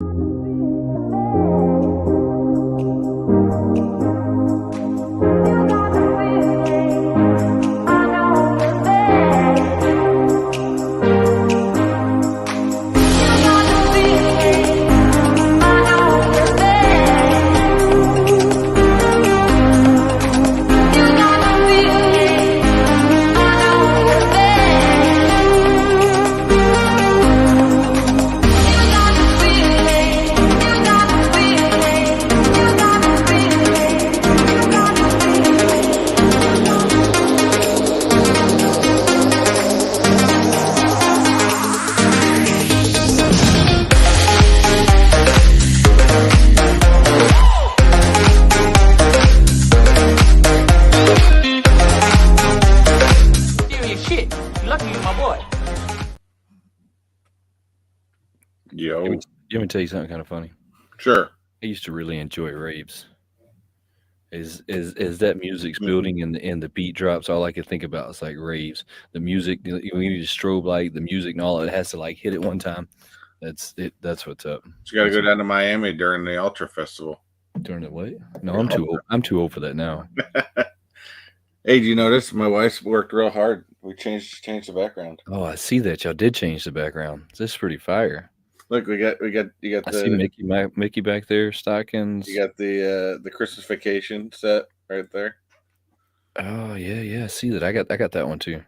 Yo. Let me tell you something kind of funny. Sure. I used to really enjoy raves. As that music's building and the beat drops, all I could think about is like raves. The music, we need a strobe light, the music and all it has to like hit it one time. That's it. That's what's up. So you got to go down to Miami during the Ultra Festival. During the what? No, I'm too old. I'm too old for that now. Hey, do you notice my wife's worked real hard? We changed the background. Oh, I see that y'all did change the background. This is pretty fire. Look, you got I see Mickey back there, stockings. You got the Christmas Vacation set right there. Oh yeah. I see that. I got that one too.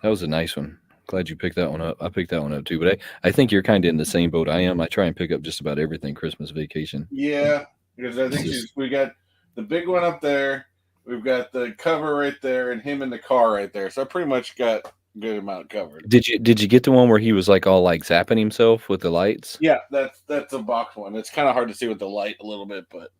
That was a nice one. Glad you picked that one up. I picked that one up too. But I think you're kind of in the same boat I am. I try and pick up just about everything Christmas Vacation. Yeah, because I think we got the big one up there. We've got the cover right there, and him in the car right there. So I pretty much got a good amount covered. Did you get the one where he was like all like zapping himself with the lights? Yeah, that's a box one. It's kind of hard to see with the light a little bit, but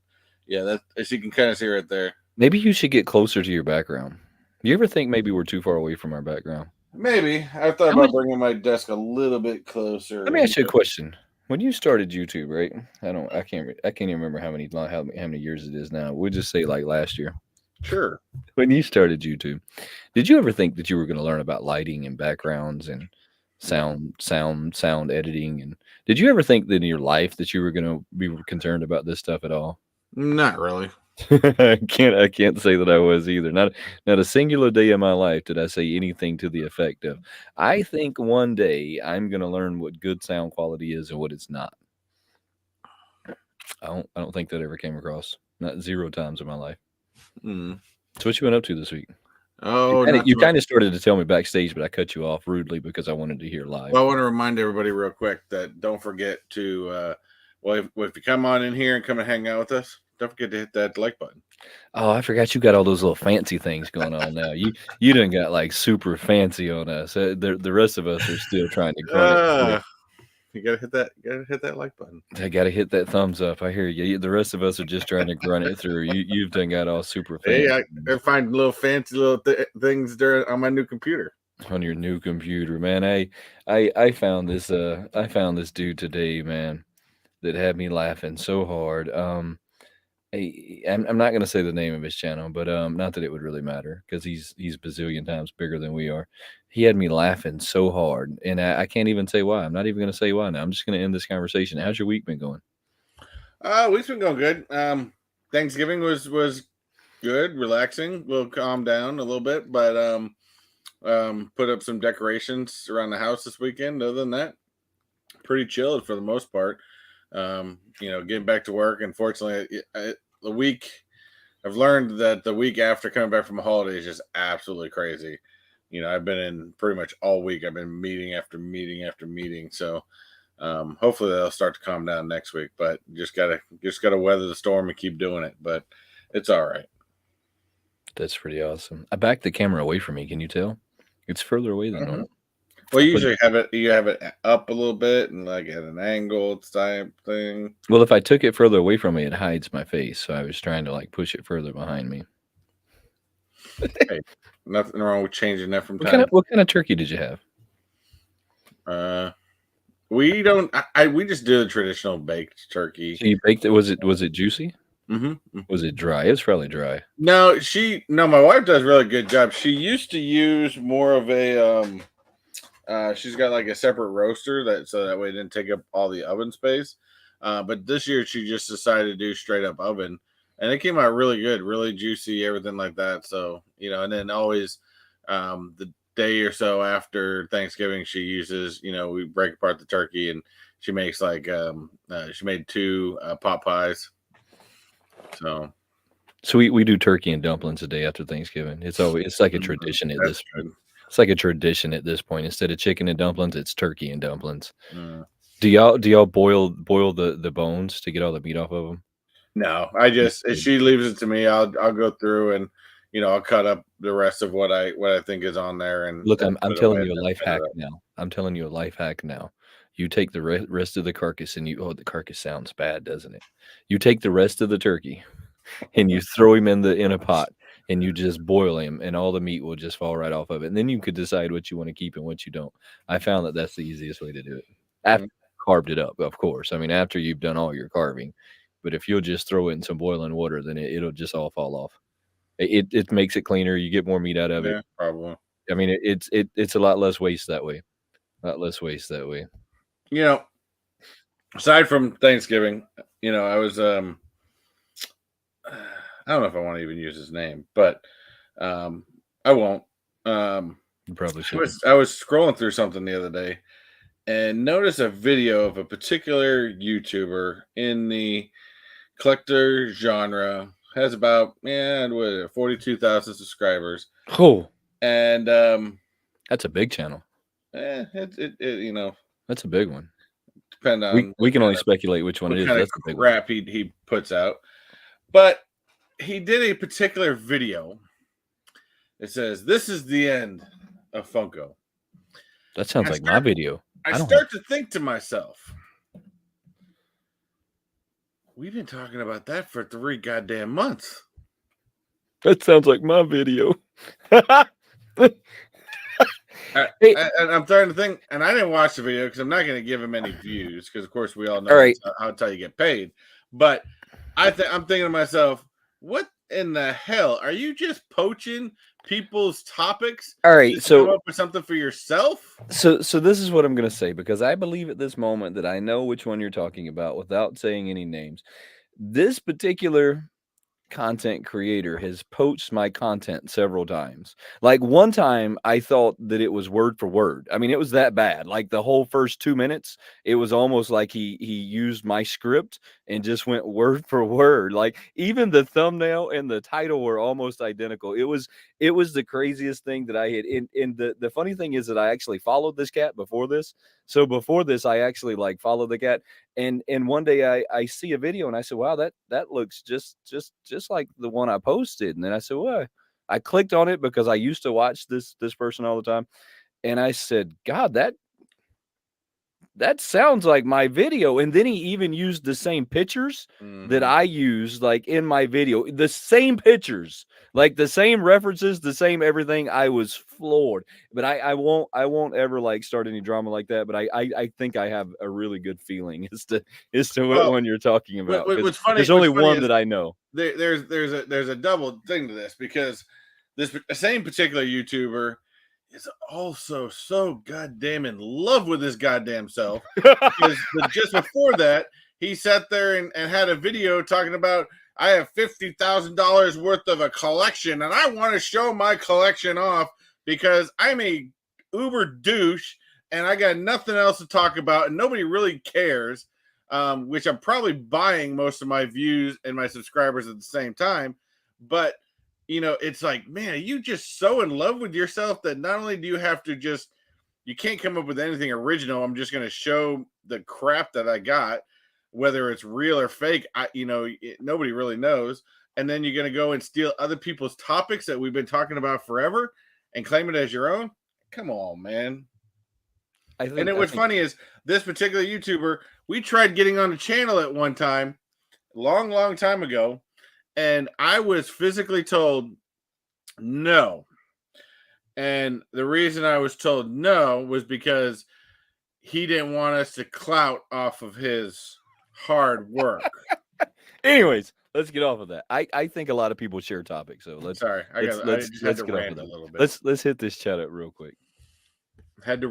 yeah, that as you can kind of see right there. Maybe you should get closer to your background. You ever think maybe we're too far away from our background? Maybe. I thought about bringing my desk a little bit closer. Let me ask you a question. When you started YouTube, right? I can't even remember how many years it is now. We'll just say like last year. Sure. When you started YouTube, did you ever think that you were going to learn about lighting and backgrounds and sound editing? And did you ever think that in your life that you were going to be concerned about this stuff at all? Not really. I can't say that I was either. Not a singular day in my life did I say anything to the effect of, I think one day I'm going to learn what good sound quality is and what it's not. I don't think that ever came across. Not 0 times in my life. Mm. So what you went up to this week? Oh, you kind of started to tell me backstage, but I cut you off rudely because I wanted to hear live. Well, I want to remind everybody real quick that don't forget to, if you come on in here and come and hang out with us, don't forget to hit that like button. Oh, I forgot you got all those little fancy things going on now. You done got like super fancy on us. The rest of us are still trying to grunt it. You gotta hit that like button. I gotta hit that thumbs up. I hear you. The rest of us are just trying to grunt it through. You've done got all super fancy. Hey, I find little fancy little things there on my new computer. On your new computer, man. I found this dude today, man, that had me laughing so hard. I'm not gonna say the name of his channel, but not that it would really matter because he's bazillion times bigger than we are. He had me laughing so hard, and I can't even say why. I'm not even gonna say why now. I'm just gonna end this conversation. How's your week been going? Week's been going good. Thanksgiving was good, relaxing. We'll calm down a little bit, but put up some decorations around the house this weekend. Other than that, pretty chilled for the most part. Getting back to work. Unfortunately, the week I've learned that the week after coming back from a holiday is just absolutely crazy. I've been in pretty much all week. I've been meeting after meeting after meeting. So hopefully they'll start to calm down next week. But just gotta weather the storm and keep doing it. But it's all right. That's pretty awesome. I backed the camera away from me. Can you tell? It's further away than normal. Well, you usually have it up a little bit and like at an angle type thing. Well, if I took it further away from me, it hides my face. So I was trying to like push it further behind me. Hey, nothing wrong with changing that from time. What kind of turkey did you have? We don't. We just do the traditional baked turkey. So you baked it. Was it juicy? Mm-hmm. Was it dry? It was probably dry. No, my wife does a really good job. She used to use more of a she's got like a separate roaster so that way it didn't take up all the oven space. But this year she just decided to do straight up oven, and it came out really good, really juicy, everything like that. So and then always the day or so after Thanksgiving, she uses we break apart the turkey and she makes like she made two pot pies. So we do turkey and dumplings a day after Thanksgiving. It's like a tradition at That's this good. It's like a tradition at this point. Instead of chicken and dumplings, it's turkey and dumplings. Mm. Do y'all boil the bones to get all the meat off of them? No, I just if she leaves it to me, I'll go through and I'll cut up the rest of what I think is on there and Look, I'm put it away telling and you a then life finish hack it up. now. I'm telling you a life hack now. You take the rest of the carcass and the carcass sounds bad, doesn't it? You take the rest of the turkey and you throw him in a pot and you just boil him and all the meat will just fall right off of it. And then you could decide what you want to keep and what you don't. I found that that's the easiest way to do it. After Mm, you carved it up, of course. I mean, after you've done all your carving. But if you'll just throw it in some boiling water, then it'll just all fall off. It makes it cleaner. You get more meat out of it. yeah, probably. I mean, it's a lot less waste that way. A lot less waste that way. You know, aside from Thanksgiving, I was I don't know if I want to even use his name, but I won't. You probably I shouldn't. was scrolling through something the other day and noticed a video of a particular YouTuber in the collector genre, has about 42,000 subscribers, Oh, and that's a big channel. it That's a big one. depend on We can only speculate which one it what is. kind of That's a big one. crap he puts out, but he did a particular video. It says, "This is the end of Funko." That sounds I like my start, video. I I don't have start to think to myself, we've been talking about that for 3 goddamn months. that sounds like my video. I, Hey, and I'm starting to think, and I didn't watch the video because I'm not going to give him any views because, of course, we all know all right. that's how you get paid. But I'm thinking to myself, what in the hell are you just poaching people's topics All right. just to come So up with something for yourself? so this is what I'm going to say because I believe at this moment that I know which one you're talking about without saying any names. This particular content creator has poached my content several times. Like one time I thought that it was word for word. I mean, it was that bad. Like the whole first 2 minutes, it was almost like he used my script and just went word for word. Like even the thumbnail and the title were almost identical. It was the craziest thing that I had. And the funny thing is that I actually followed this cat before this. So before this, I actually like followed the cat and one day I see a video and I said, wow, that looks just like the one I posted. And then I said, well, I clicked on it because I used to watch this person all the time. And I said, God, that sounds like my video. And then he even used the same pictures that Mm-hmm. I used like in my video, the same pictures, like the same references, the same everything. I was floored, but I won't ever like start any drama like that. But I think I have a really good feeling as to what Well, one you're talking about because what's funny? there's only What's funny one is that I know. there's a double thing to this because this same particular YouTuber is also so goddamn in love with his goddamn self because just before that he sat there and had a video talking about I have $50,000 worth of a collection and I want to show my collection off because I'm a uber douche and I got nothing else to talk about and nobody really cares, which I'm probably buying most of my views and my subscribers at the same time. But it's like, man, you just so in love with yourself that not only do you have to you can't come up with anything original. I'm just going to show the crap that I got, whether it's real or fake. Nobody really knows. And then you're going to go and steal other people's topics that we've been talking about forever and claim it as your own. Come on, man. I And think then I what's think funny is this particular YouTuber, we tried getting on the channel at one time, long time ago, and I was physically told no. And the reason I was told no was because he didn't want us to clout off of his hard work. anyways, let's get off of that. I think a lot of people share topics, so Sorry, I just had let's to get off of rant a that. little bit. Let's hit this chat up real quick. Had to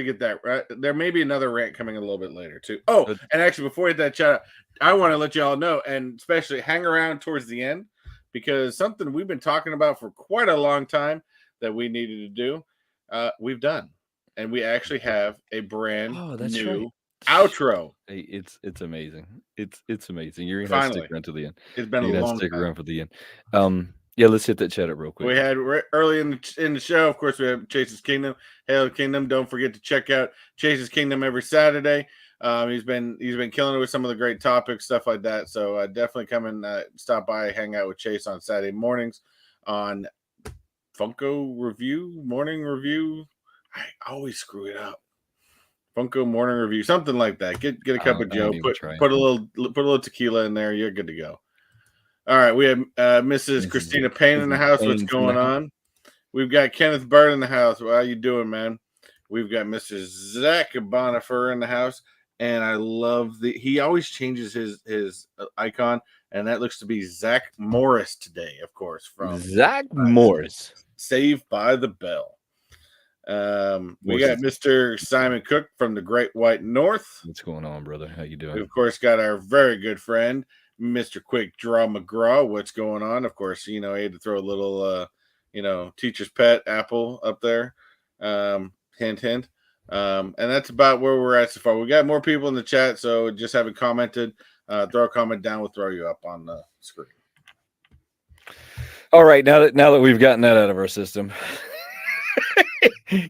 get that right. There may be another rant coming a little bit later too. Oh, But and actually, before we hit that chat, I want to let you all know, and especially hang around towards the end because something we've been talking about for quite a long time that we needed to do, we've done, and we actually have a brand oh, that's right. new outro. Hey, it's amazing. It's amazing. You're gonna have to stick Finally, around to the end. it's been a You're gonna have to long stick time. around for the end. Yeah, let's hit that chat up real quick. We had early in the show, of course, we have Chase's Kingdom, Hail Kingdom. Don't forget to check out Chase's Kingdom every Saturday. He's been killing it with some of the great topics, stuff like that. So definitely come and stop by, hang out with Chase on Saturday mornings on Funko Review, Morning Review. I always screw it up. Funko Morning Review, something like that. Get a cup of I don't Joe, even put try. put a little tequila in there. You're good to go. All right, we have Mrs. Mrs. Christina Payne in the Mrs. house. What's Payne's in the going house. on? We've got Kenneth Bird in the house. How you doing, man? We've got Mr. Zach Bonifer in the house, and I love he always changes his icon, and that looks to be Zach Morris today, of course, from Zach Morris. Saved by the Bell. We Morris got Mr. Simon Cook from the Great White North. what's going on, brother? How you We doing? of course got our very good friend, Mr. Quick Draw McGraw. What's going on? Of course, he had to throw a little teacher's pet apple up there. Hint hint. And that's about where we're at so far. We got more people in the chat, so just haven't commented. Throw a comment down, we'll throw you up on the screen. All right, now that we've gotten that out of our system.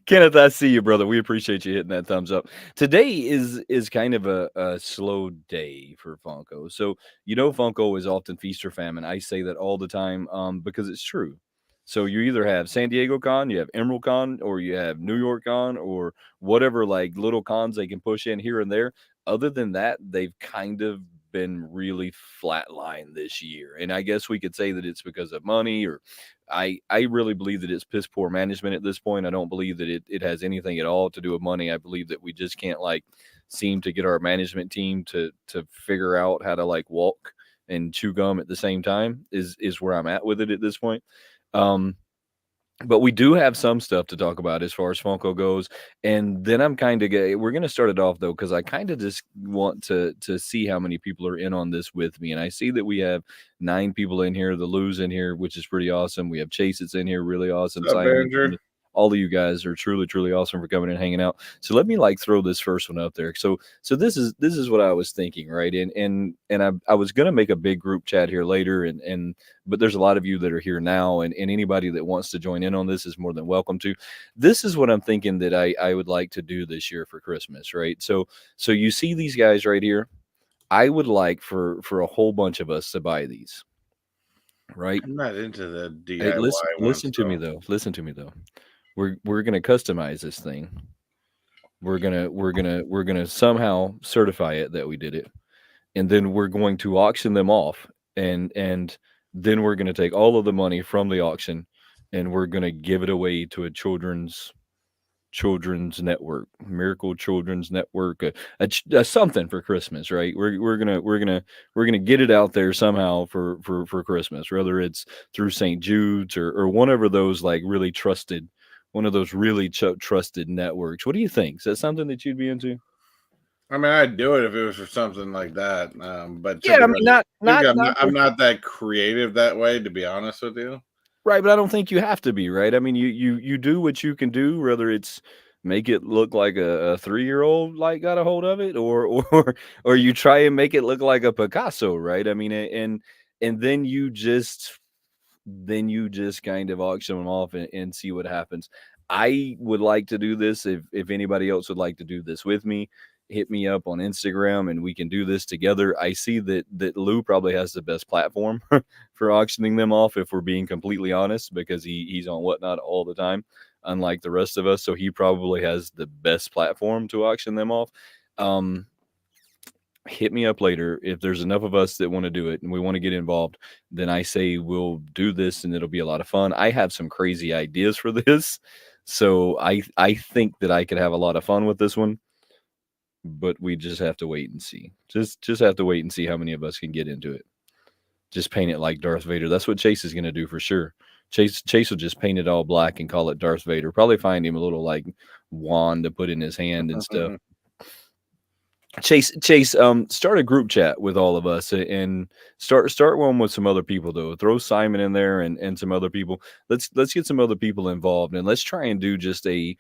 Kenneth, I see you, brother. We appreciate you hitting that thumbs up. Today is kind of a slow day for Funko. So Funko is often feast or famine. I say that all the time because it's true. So you either have San Diego Con, you have Emerald Con, or you have New York Con, or whatever like little cons they can push in here and there. Other than that, they've kind of been really flatlined this year. And I guess we could say that it's because of money or I really believe that it's piss poor management at this point. I don't believe that it has anything at all to do with money. I believe that we just can't seem to get our management team to figure out how to walk and chew gum at the same time is where I'm at with it at this point. But we do have some stuff to talk about as far as Funko goes. And then we're going to start it off though, because I kind of just want to see how many people are in on this with me. And I see that we have 9 people in here, the Lou's in here, which is pretty awesome. We have Chase that's in here, really awesome. What's up, Andrew? All of you guys are truly, truly awesome for coming and hanging out. So let me throw this first one up there. So this is what I was thinking, right? And I was gonna make a big group chat here later, but there's a lot of you that are here now, and anybody that wants to join in on this is more than welcome to. This is what I'm thinking that I would like to do this year for Christmas, right? So you see these guys right here. I would like for a whole bunch of us to buy these. Right? I'm not into the DIY. Hey, listen to me though. Listen to me though. We're gonna customize this thing. We're gonna somehow certify it that we did it, and then we're going to auction them off, and then we're gonna take all of the money from the auction, and we're gonna give it away to a children's network, Miracle Children's Network, a something for Christmas, right? We're gonna get it out there somehow for Christmas, whether it's through St. Jude's or one of those really trusted. One of those really trusted networks. What do you think? Is that something that you'd be into? I mean, I'd do it if it was for something like that. But Yeah, I mean, not I'm not that creative that way, to be honest with you. right, but I don't think you have to be, right? I mean, you do what you can do, whether it's make it look like a 3-year-old got a hold of it, or you try and make it look like a Picasso, right? I mean, and then you just kind of auction them off and see what happens. I would like to do this. If anybody else would like to do this with me, hit me up on Instagram and we can do this together. I see that Lou probably has the best platform for auctioning them off, if we're being completely honest, because he's on Whatnot all the time, unlike the rest of us. So he probably has the best platform to auction them off. Hit me up later if there's enough of us that want to do it and we want to get involved. Then I say we'll do this and it'll be a lot of fun. I have some crazy ideas for this, so I think that I could have a lot of fun with this one, but we just have to wait and see. Just have to wait and see how many of us can get into it. Just paint it like Darth Vader. That's what Chase is going to do for sure. Chase will just paint it all black and call it Darth Vader. Probably find him a little wand to put in his hand and stuff. Chase, start a group chat with all of us and start one with some other people though. Throw Simon in there and some other people. Let's get some other people involved and let's try and do just I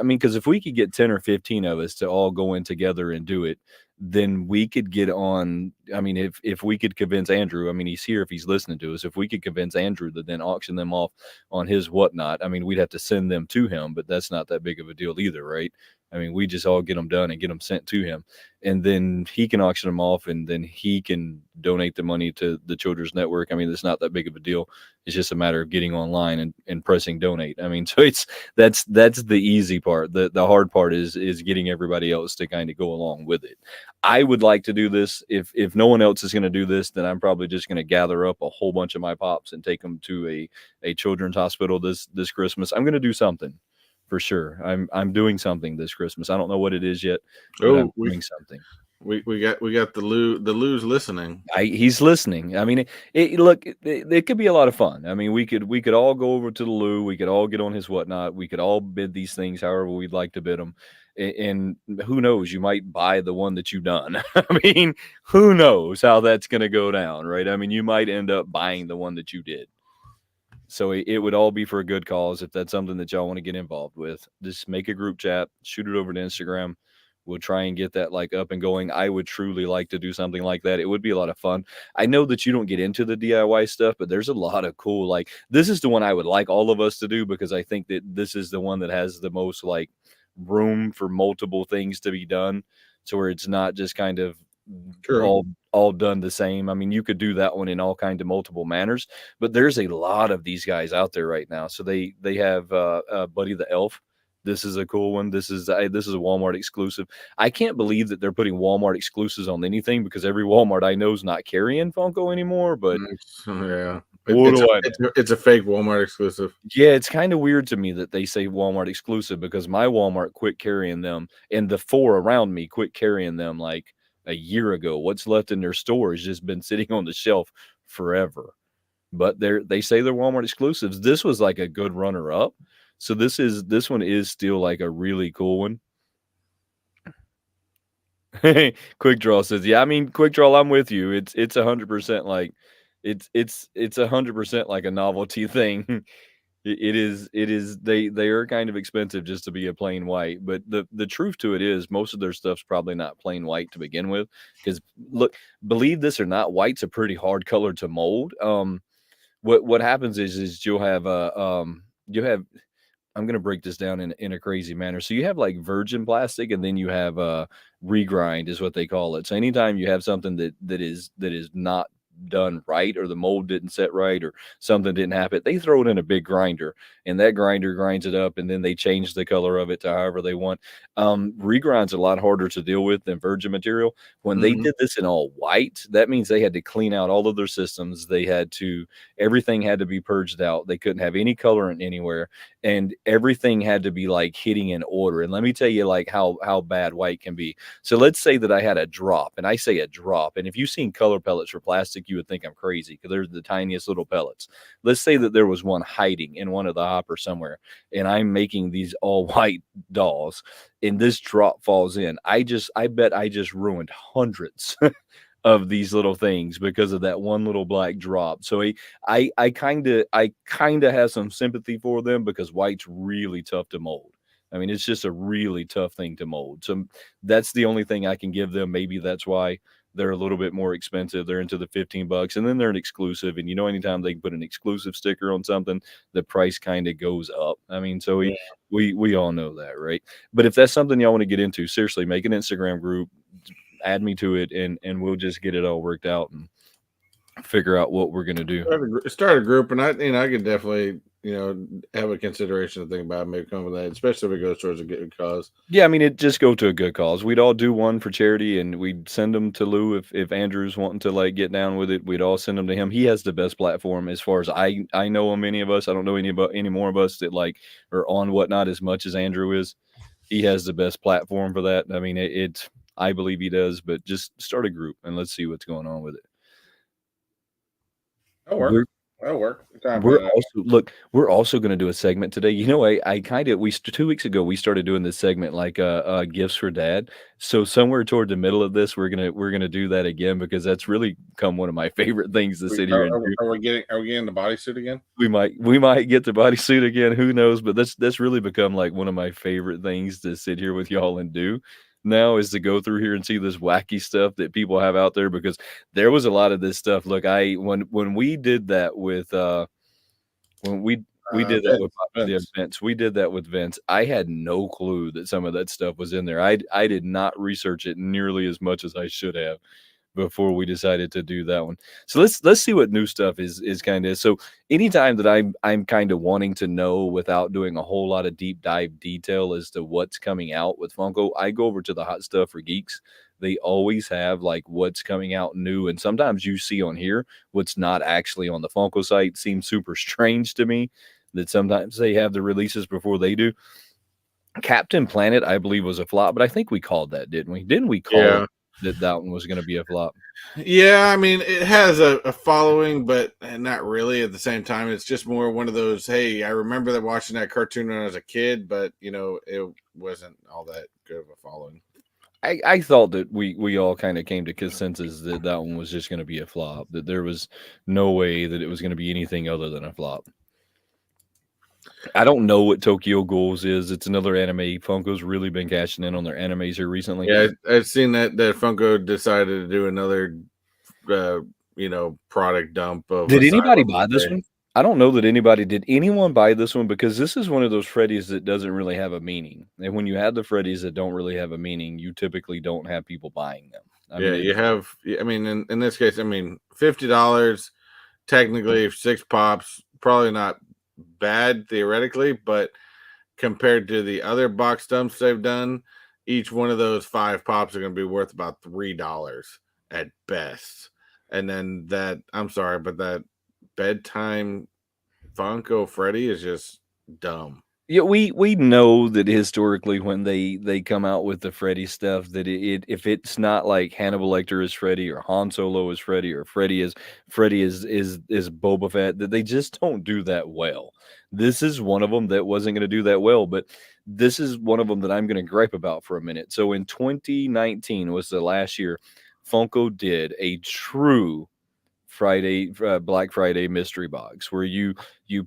mean, because if we could get 10 or 15 of us to all go in together and do it, then we could get on. I mean, if we could convince Andrew, I mean, he's here if he's listening to us. If we could convince Andrew to then auction them off on his whatnot, I mean, we'd have to send them to him, but that's not that big of a deal either, right? I mean, we just all get them done and get them sent to him, and then he can auction them off, and then he can donate the money to the Children's Network. I mean, it's not that big of a deal. It's just a matter of getting online and pressing donate. I mean, so that's the easy part. The hard part is getting everybody else to kind of go along with it. I would like to do this. If no one else is going to do this, then I'm probably just going to gather up a whole bunch of my pops and take them to a children's hospital this Christmas. I'm going to do something for sure. I'm doing something this Christmas. I don't know what it is yet, but I'm doing something. We got the Lou's listening. He's listening. I mean, it could be a lot of fun. I mean, we could all go over to the Lou. We could all get on his whatnot. We could all bid these things however we'd like to bid them. And who knows? You might buy the one that you've done. I mean, who knows how that's going to go down, right? I mean, you might end up buying the one that you did. So it would all be for a good cause. If that's something that y'all want to get involved with, just make a group chat, shoot it over to Instagram. We'll try and get that like up and going. I would truly like to do something like that. It would be a lot of fun. I know that you don't get into the DIY stuff, but there's a lot of cool, like this is the one I would like all of us to do because I think that this is the one that has the most like room for multiple things to be done. So where it's not just kind of all done the same. I mean, you could do that one in all kinds of multiple manners, but there's a lot of these guys out there right now. So they have Buddy the Elf. This is a cool one. This is a Walmart exclusive. I can't believe that they're putting Walmart exclusives on anything because every Walmart I know is not carrying Funko anymore. But yeah, it's a fake Walmart exclusive. Yeah, it's kind of weird to me that they say Walmart exclusive because my Walmart quit carrying them, and the 4 around me quit carrying them like a year ago. What's left in their store has just been sitting on the shelf forever. But they say they're Walmart exclusives. This was like a good runner up. So this one is still like a really cool one. Quick Draw says, yeah, I mean, Quick Draw, I'm with you. It's 100% like it's 100% like a novelty thing. It is they are kind of expensive just to be a plain white, but the truth to it is most of their stuff's probably not plain white to begin with. Because look, believe this or not, white's a pretty hard color to mold. What happens is you'll have I'm going to break this down in a crazy manner. So you have like virgin plastic, and then you have regrind is what they call it. So anytime you have something that is not done right, or the mold didn't set right, or something didn't happen, they throw it in a big grinder, and that grinder grinds it up, and then they change the color of it to however they want. Regrind's a lot harder to deal with than virgin material. When they did this in all white, that means they had to clean out all of their systems. Everything had to be purged out. They couldn't have any colorant anywhere, and everything had to be like hitting in order. And let me tell you like how bad white can be. So let's say that I had a drop, and I say a drop, and if you've seen color pellets for plastic, you would think I'm crazy because they're the tiniest little pellets. Let's say that there was one hiding in one of the hoppers somewhere, and I'm making these all white dolls, and this drop falls in. I bet I just ruined hundreds of these little things because of that one little black drop. So I kind of have some sympathy for them because white's really tough to mold. I mean, it's just a really tough thing to mold. So that's the only thing I can give them. Maybe that's why they're a little bit more expensive. They're into the $15, and then they're an exclusive. And anytime they can put an exclusive sticker on something, the price kind of goes up. I mean, so we all know that, right? But if that's something y'all want to get into, seriously, make an Instagram group, add me to it, and we'll just get it all worked out and figure out what we're gonna do. Start a group, and I could definitely have a consideration to think about maybe come with that, especially if it goes towards a good cause. Yeah, I mean, it just go to a good cause. We'd all do one for charity, and we'd send them to Lou if Andrew's wanting to like get down with it. We'd all send them to him. He has the best platform as far as I know him. Any of us, I don't know any more of us that like are on whatnot as much as Andrew is. He has the best platform for that. I mean, I believe he does, but just start a group and let's see what's going on with it. That'll work. What time We're about that? also look, we're also gonna do a segment today. You know, I kinda 2 weeks ago, we started doing this segment like, gifts for dad. So somewhere toward the middle of this, we're gonna do that again because that's really become one of my favorite things to We, sit here and do. are we getting the bodysuit again? We might get the bodysuit again, who knows? But that's really become, like, one of my favorite things to sit here with y'all and do now is to go through here and see this wacky stuff that people have out there because there was a lot of this stuff. Look, I when we did that with, when we did that with the Vince. events, we did that with Vince. I had no clue that some of that stuff was in there. I did not research it nearly as much as I should have before we decided to do that one. So let's see what new stuff is kind of. So anytime that I'm kind of wanting to know without doing a whole lot of deep dive detail as to what's coming out with Funko, I go over to the Hot Stuff for Geeks. They always have like what's coming out new, and sometimes you see on here what's not actually on the Funko site. Seems super strange to me that sometimes they have the releases before they do. Captain Planet, I believe, was a flop, but I think we called that, didn't we? Didn't we call Yeah. that that one was going to be a flop? Yeah, I mean, it has a following, but not really at the same time. It's just more one of those, hey, I remember that watching that cartoon when I was a kid, but it wasn't all that good of a following. I thought that we all kind of came to consensus that that one was just going to be a flop. That there was no way that it was going to be anything other than a flop. I don't know what Tokyo Ghouls is. It's another anime. Funko's really been cashing in on their animes here recently. Yeah, I've seen that Funko decided to do another, product dump of Did anybody Asylum buy this today. one? I don't know that anybody did. Anyone buy this one? Because this is one of those Freddies that doesn't really have a meaning. And when you have the Freddies that don't really have a meaning, you typically don't have people buying them. I Yeah, mean, you have. I mean, in this case, I mean, $50 technically 6 pops, probably not bad theoretically, but compared to the other box dumps they've done, each one of those 5 pops are going to be worth about $3 at best. And then I'm sorry, but that bedtime Funko Freddy is just dumb. yeah, we know that historically when they come out with the Freddy stuff that it if it's not like Hannibal Lecter is Freddy or Han Solo is Freddy or Freddy is Boba Fett, that they just don't do that well. This is one of them that wasn't going to do that well, but this is one of them that I'm going to gripe about for a minute. So in 2019 was the last year Funko did a true Black Friday mystery box where you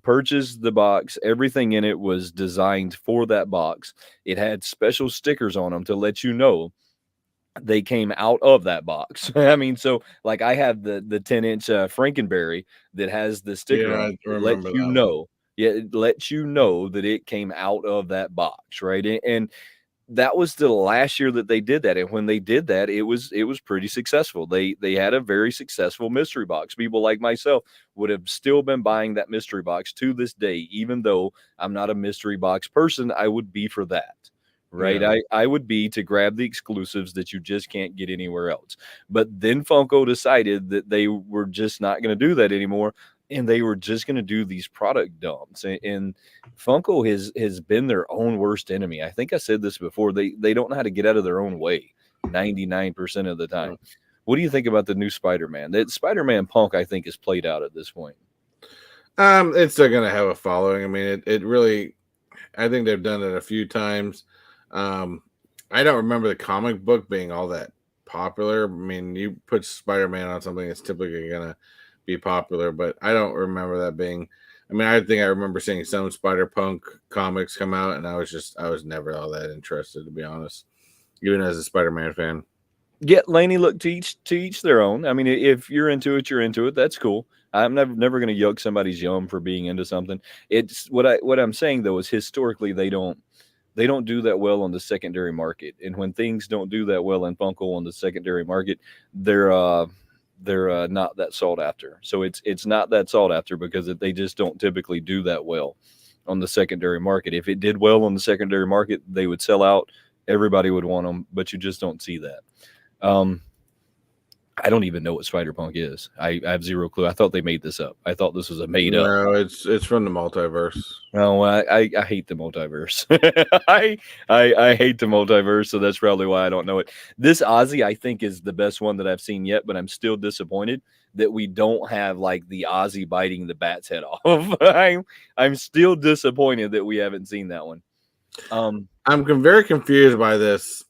purchase the box, everything in it was designed for that box. It had special stickers on them to let you know they came out of that box. I mean, so like I have the 10-inch Frankenberry that has the sticker Yeah, on I it. It remember lets you that one. know. Yeah, it lets you know that it came out of that box, right? And that was the last year that they did that, and when they did that, it was pretty successful. They had a very successful mystery box. People like myself would have still been buying that mystery box to this day, even though I'm not a mystery box person. I would be for that, right? Yeah, I would be to grab the exclusives that you just can't get anywhere else. But then Funko decided that they were just not going to do that anymore, and they were just going to do these product dumps. And Funko has been their own worst enemy. I think I said this before. They don't know how to get out of their own way 99% of the yeah. time. What do you think about the new Spider-Man? That Spider-Man Punk, I think, is played out at this point. It's still gonna have a following. I mean, it really. I think they've done it a few times. Um, I don't remember the comic book being all that popular. I mean, you put Spider-Man on something, it's typically gonna be popular, but I don't remember that being. I mean, I think I remember seeing some Spider-Punk comics come out, and I was never all that interested, to be honest, even as a Spider-Man fan. Yeah, Laney, look, to each their own. I mean, if you're into it, you're into it. That's cool. I'm never going to yuck somebody's yum for being into something. It's what I'm saying though is historically they don't do that well on the secondary market, and when things don't do that well in Funko on the secondary market, they're not that sought after. So it's not that sought after because they just don't typically do that well on the secondary market. If it did well on the secondary market, they would sell out. Everybody would want them, but you just don't see that. Um, I don't even know what Spider-Punk is. I have zero clue. I thought they made this up. I thought this was a made up. No, it's from the multiverse. No, I hate the multiverse. I hate the multiverse, so that's probably why I don't know it. This Ozzy, I think, is the best one that I've seen yet, but I'm still disappointed that we don't have like the Ozzy biting the bat's head off. I'm still disappointed that we haven't seen that one. I'm very confused by this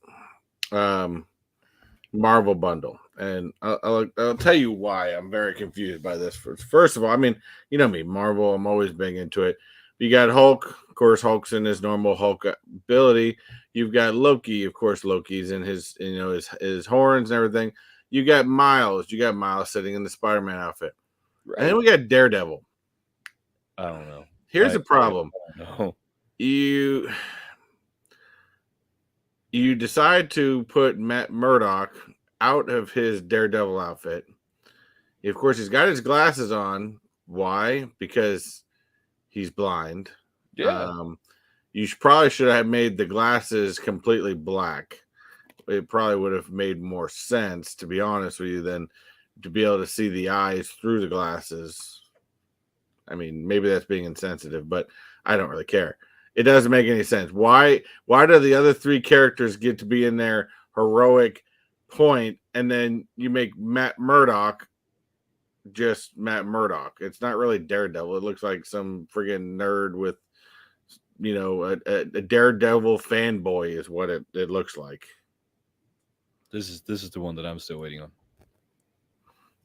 Marvel bundle, and I'll tell you why I'm very confused by this. First of all, I mean, you know me, Marvel. I'm always big into it. You got Hulk, of course. Hulk's in his normal Hulk ability. You've got Loki, of course. Loki's in his his horns and everything. You got Miles. You got Miles sitting in the Spider-Man outfit, Right. and then we got Daredevil. I don't know. Here's the problem. No. You decide to put Matt Murdock out of his Daredevil outfit. Of course, he's got his glasses on. Why? Because he's blind. Yeah. You probably should have made the glasses completely black. It probably would have made more sense, to be honest with you, than to be able to see the eyes through the glasses. I mean, maybe that's being insensitive, but I don't really care. It doesn't make any sense. Why do the other three characters get to be in their heroic point, and then you make Matt Murdock just Matt Murdock? It's not really Daredevil. It looks like some friggin' nerd with, a Daredevil fanboy is what it looks like. This is the one that I'm still waiting on.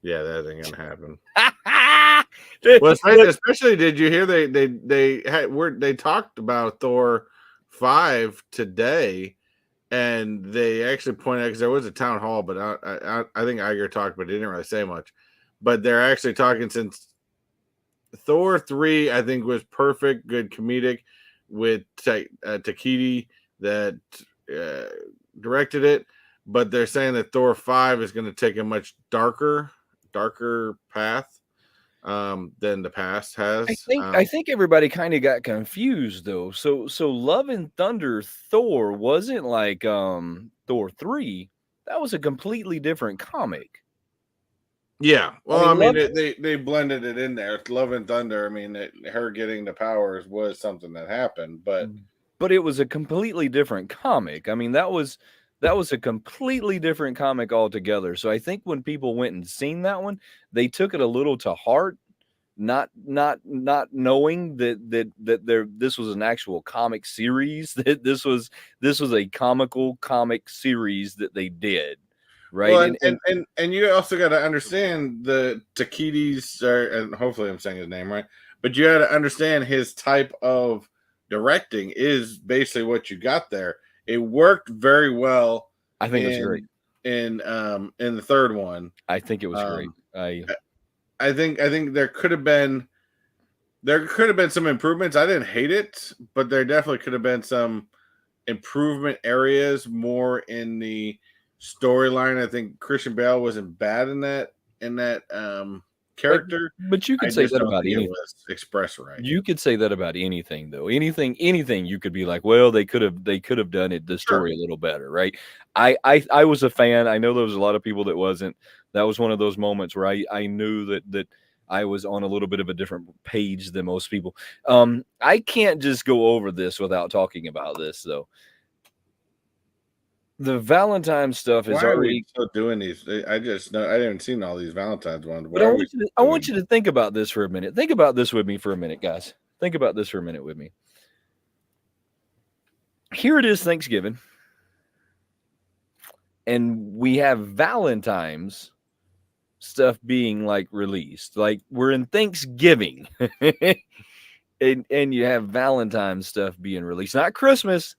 Yeah, that ain't gonna happen. Well, especially did you hear they talked about Thor 5 today, and they actually pointed out, because there was a town hall, but I think Iger talked, but he didn't really say much. But they're actually talking, since Thor 3 I think was perfect, good comedic with Takiti that directed it, but they're saying that Thor 5 is going to take a much darker path than the past has. I think everybody kind of got confused though. So Love and Thunder Thor wasn't like Thor 3. That was a completely different comic. Yeah. Well, I mean they blended it in there. It's Love and Thunder. I mean, her getting the powers was something that happened, but it was a completely different comic. I mean, that was a completely different comic altogether. So I think when people went and seen that one, they took it a little to heart, not knowing that this was an actual comic series, that this was a comical comic series that they did. Right. Well, and you also got to understand the Takiti's, and hopefully I'm saying his name right, but you got to understand his type of directing is basically what you got there. It worked very well. I think it was great in the third one. I think it was great. I think there could have been some improvements. I didn't hate it, but there definitely could have been some improvement areas more in the storyline. I think Christian Bale wasn't bad in that character. But you could say that about anything. It was expressed right. You could say that about anything, though. Anything you could be like, well, they could have done it the story a little better, right? I was a fan. I know there was a lot of people that wasn't. That was one of those moments where I knew that I was on a little bit of a different page than most people. I can't just go over this without talking about this, though. The Valentine stuff is already. Why are we still doing these? I haven't seen all these Valentine's ones. But I want you to think about this for a minute. Think about this with me for a minute, guys. Think about this for a minute with me. Here it is, Thanksgiving, and we have Valentine's stuff being like released. Like we're in Thanksgiving, and you have Valentine's stuff being released. Not Christmas,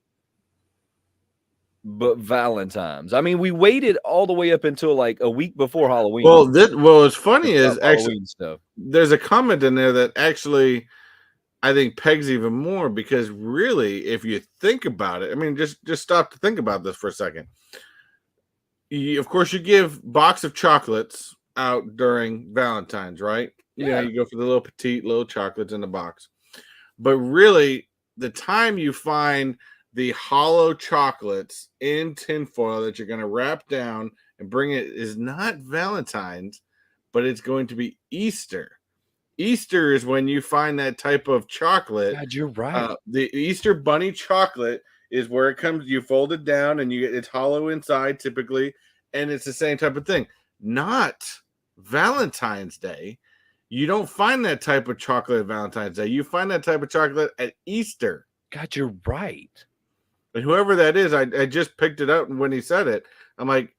but Valentine's. I mean, we waited all the way up until like a week before Halloween. Well, what's funny is actually stuff. There's a comment in there that actually I think pegs even more, because really, if you think about it, I mean, just stop to think about this for a second. Of course, you give box of chocolates out during Valentine's, right? Yeah, you go for the little chocolates in the box. But really, the time you find the hollow chocolates in tinfoil that you're going to wrap down and bring it is not Valentine's, but it's going to be Easter. Easter is when you find that type of chocolate. God, you're right. The Easter bunny chocolate is where it comes. You fold it down, and it's hollow inside typically, and it's the same type of thing. Not Valentine's Day. You don't find that type of chocolate at Valentine's Day. You find that type of chocolate at Easter. God, you're right. And whoever that is, I just picked it up when he said it. I'm like,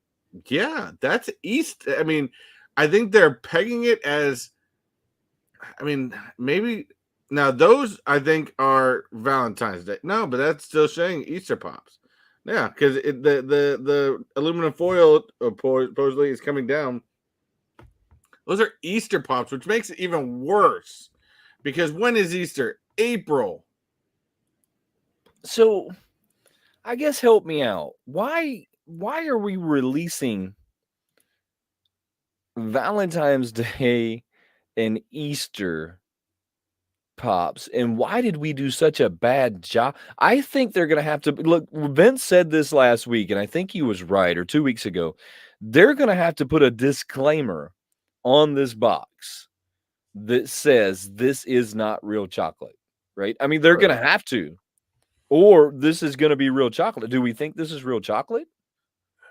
yeah, that's Easter. I mean, I think they're pegging it as. I mean, maybe now those I think are Valentine's Day. No, but that's still saying Easter pops. Yeah, because the aluminum foil supposedly is coming down. Those are Easter pops, which makes it even worse. Because when is Easter? April. So, I guess help me out. Why are we releasing Valentine's Day and Easter pops, and why did we do such a bad job? I think they're gonna have to look. Vince said this last week, and I think he was right, or 2 weeks ago. They're gonna have to put a disclaimer on this box that says this is not real chocolate, right? I mean, they're gonna have to, or this is gonna be real chocolate. Do we think this is real chocolate?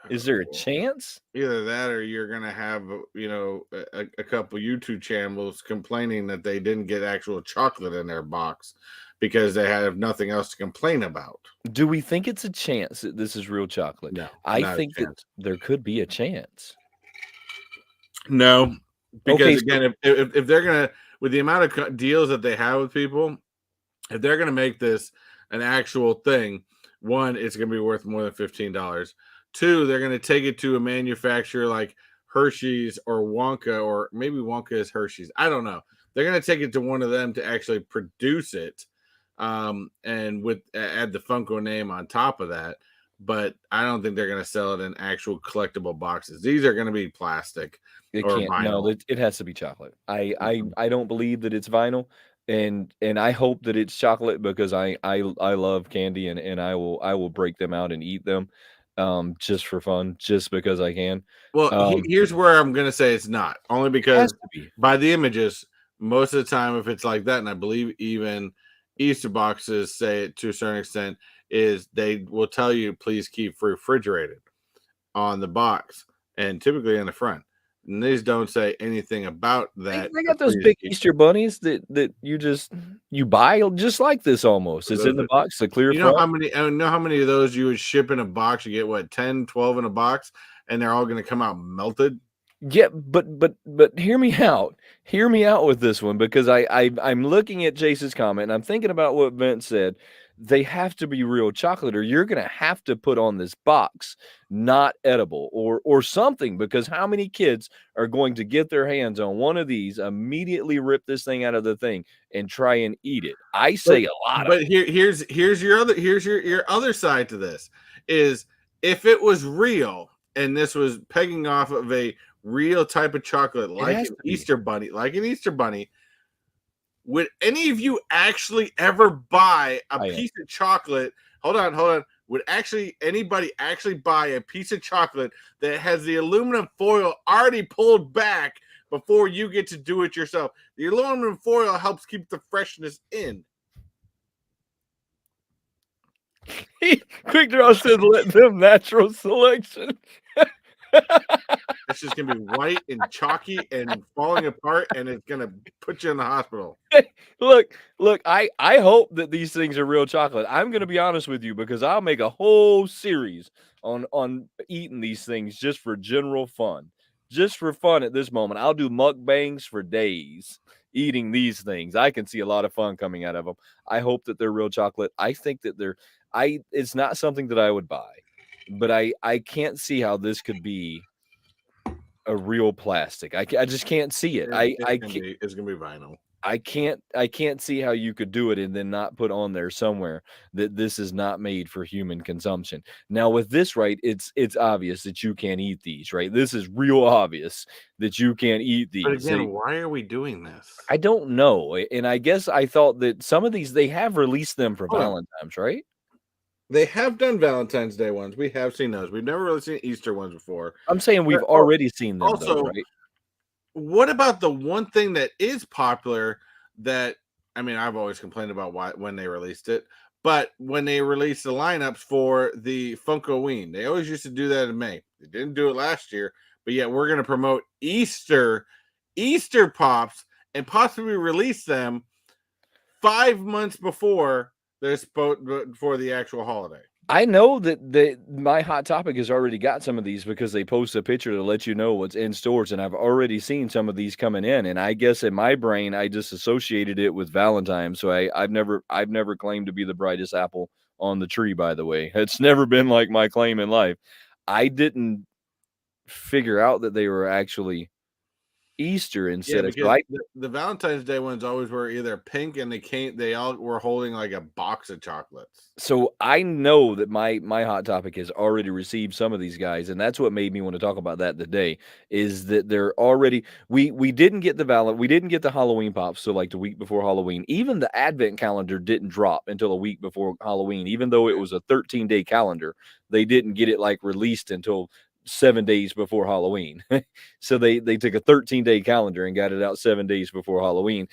Is there a chance? Either that, or you're gonna have a couple YouTube channels complaining that they didn't get actual chocolate in their box because they have nothing else to complain about. Do we think it's a chance that this is real chocolate? No, I not a think that chance. there could be a chance. No, because Okay, so again, if they're gonna, with the amount of deals that they have with people, if they're gonna make this an actual thing, one, it's gonna be worth more than $15. Two, they're gonna take it to a manufacturer like Hershey's or Wonka, or maybe Wonka is Hershey's. I don't know. They're gonna take it to one of them to actually produce it, and with add the Funko name on top of that. But I don't think they're gonna sell it in actual collectible boxes. These are gonna be plastic it or can't. No, vinyl. it has to be chocolate. I Mhm. I don't believe that it's vinyl, and I hope that it's chocolate because I love candy, and I will break them out and eat them, just for fun, just because I can. Well, Um, here's where I'm gonna say it's not, only has because to be. by the images, most of the time, if it's like that, and I believe even Easter boxes say it to a certain extent, is they will tell you please keep refrigerated on the box and typically in the front. And these don't say anything about They that. they got those Please big keep. Easter bunnies that you buy just like this almost. It's in the box, the clear You know front. how many? I know how many of those you would ship in a box. You get what 10, 12 in a box, and they're all going to come out melted. Yeah, but hear me out. Hear me out with this one because I'm looking at Jace's comment and I'm thinking about what Vince said. They have to be real chocolate, or you're gonna have to put on this box not edible or something, because how many kids are going to get their hands on one of these, immediately rip this thing out of the thing and try and eat it? I But say a lot of but here's your other side to this is, if it was real and this was pegging off of a real type of chocolate it like has an to be. Easter bunny, would any of you actually ever buy a I am. piece of chocolate? Hold on. Would anybody actually buy a piece of chocolate that has the aluminum foil already pulled back before you get to do it yourself? The aluminum foil helps keep the freshness in. Quick Draw said let them natural selection. It's just gonna be white and chalky and falling apart, and it's gonna put you in the hospital. Look, I hope that these things are real chocolate. I'm gonna be honest with you because I'll make a whole series on eating these things just for general fun. Just for fun at this moment. I'll do mukbangs for days eating these things. I can see a lot of fun coming out of them. I hope that they're real chocolate. I think that it's not something that I would buy, but I can't see how this could be a real plastic. I just can't see it. It's gonna be vinyl. I can't see how you could do it and then not put on there somewhere that this is not made for human consumption. Now with this, right, it's obvious that you can't eat these, right? This is real obvious that you can't eat But these. again, why are we doing this? I don't know. And I guess I thought that some of these they have released them for Hold on. Valentine's, right? They have done Valentine's Day ones. We have seen those. We've never really seen Easter ones before. I'm saying But we've already seen them though, also, right? what about the one thing that is popular that I mean, I've always complained about why when they released it, but when they released the lineups for the Funko Ween, they always used to do that in May. They didn't do it last year, but yet we're going to promote Easter pops and possibly release them 5 months before they're supposed before the actual holiday. I know that my Hot Topic has already got some of these because they post a picture to let you know what's in stores, and I've already seen some of these coming in. And I guess in my brain, I just associated it with Valentine's. So I've never claimed to be the brightest apple on the tree. By the way, it's never been like my claim in life. I didn't figure out that they were actually Easter Yeah, instead of. So because the Valentine's Day ones always were either pink and they all were holding like a box of chocolates. I know that my Hot Topic has already received some of these guys, and that's what made me want to talk about that today, is that they're already we didn't get we didn't get the Halloween pops, so, like, the week before Halloween. Even the advent calendar didn't drop until a week before Halloween, even though it was a 13-day calendar, they didn't get it, like, released until 7 days before Halloween. So they took a 13-day calendar and got it out 7 days before Halloween.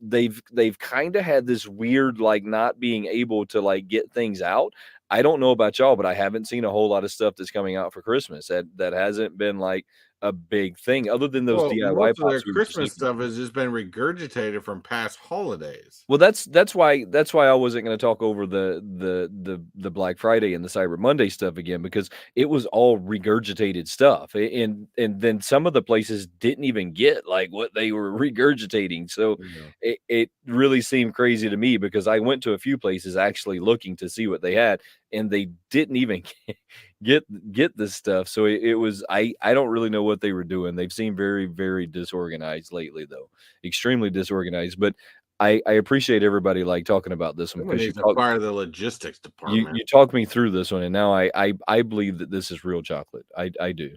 They've kind of had this weird, like, not being able to, like, get things out. I don't know about y'all, but I haven't seen a whole lot of stuff that's coming out for Christmas. That hasn't been like a big thing other than those Well, DIY most of their pops we were Christmas seeing. stuff has just been regurgitated from past holidays. Well, that's why I wasn't going to talk over the Black Friday and the Cyber Monday stuff again, because it was all regurgitated stuff, and then some of the places didn't even get like what they were regurgitating. So Yeah. it really seemed crazy to me because I went to a few places actually looking to see what they had, and they didn't even get this stuff. So it was I don't really know what they were doing. They've seemed very very disorganized lately, though, extremely disorganized. But I appreciate everybody, like, talking about this one Someone because needs to fire the logistics department. you talked me through this one, and now I believe that this is real chocolate. I do.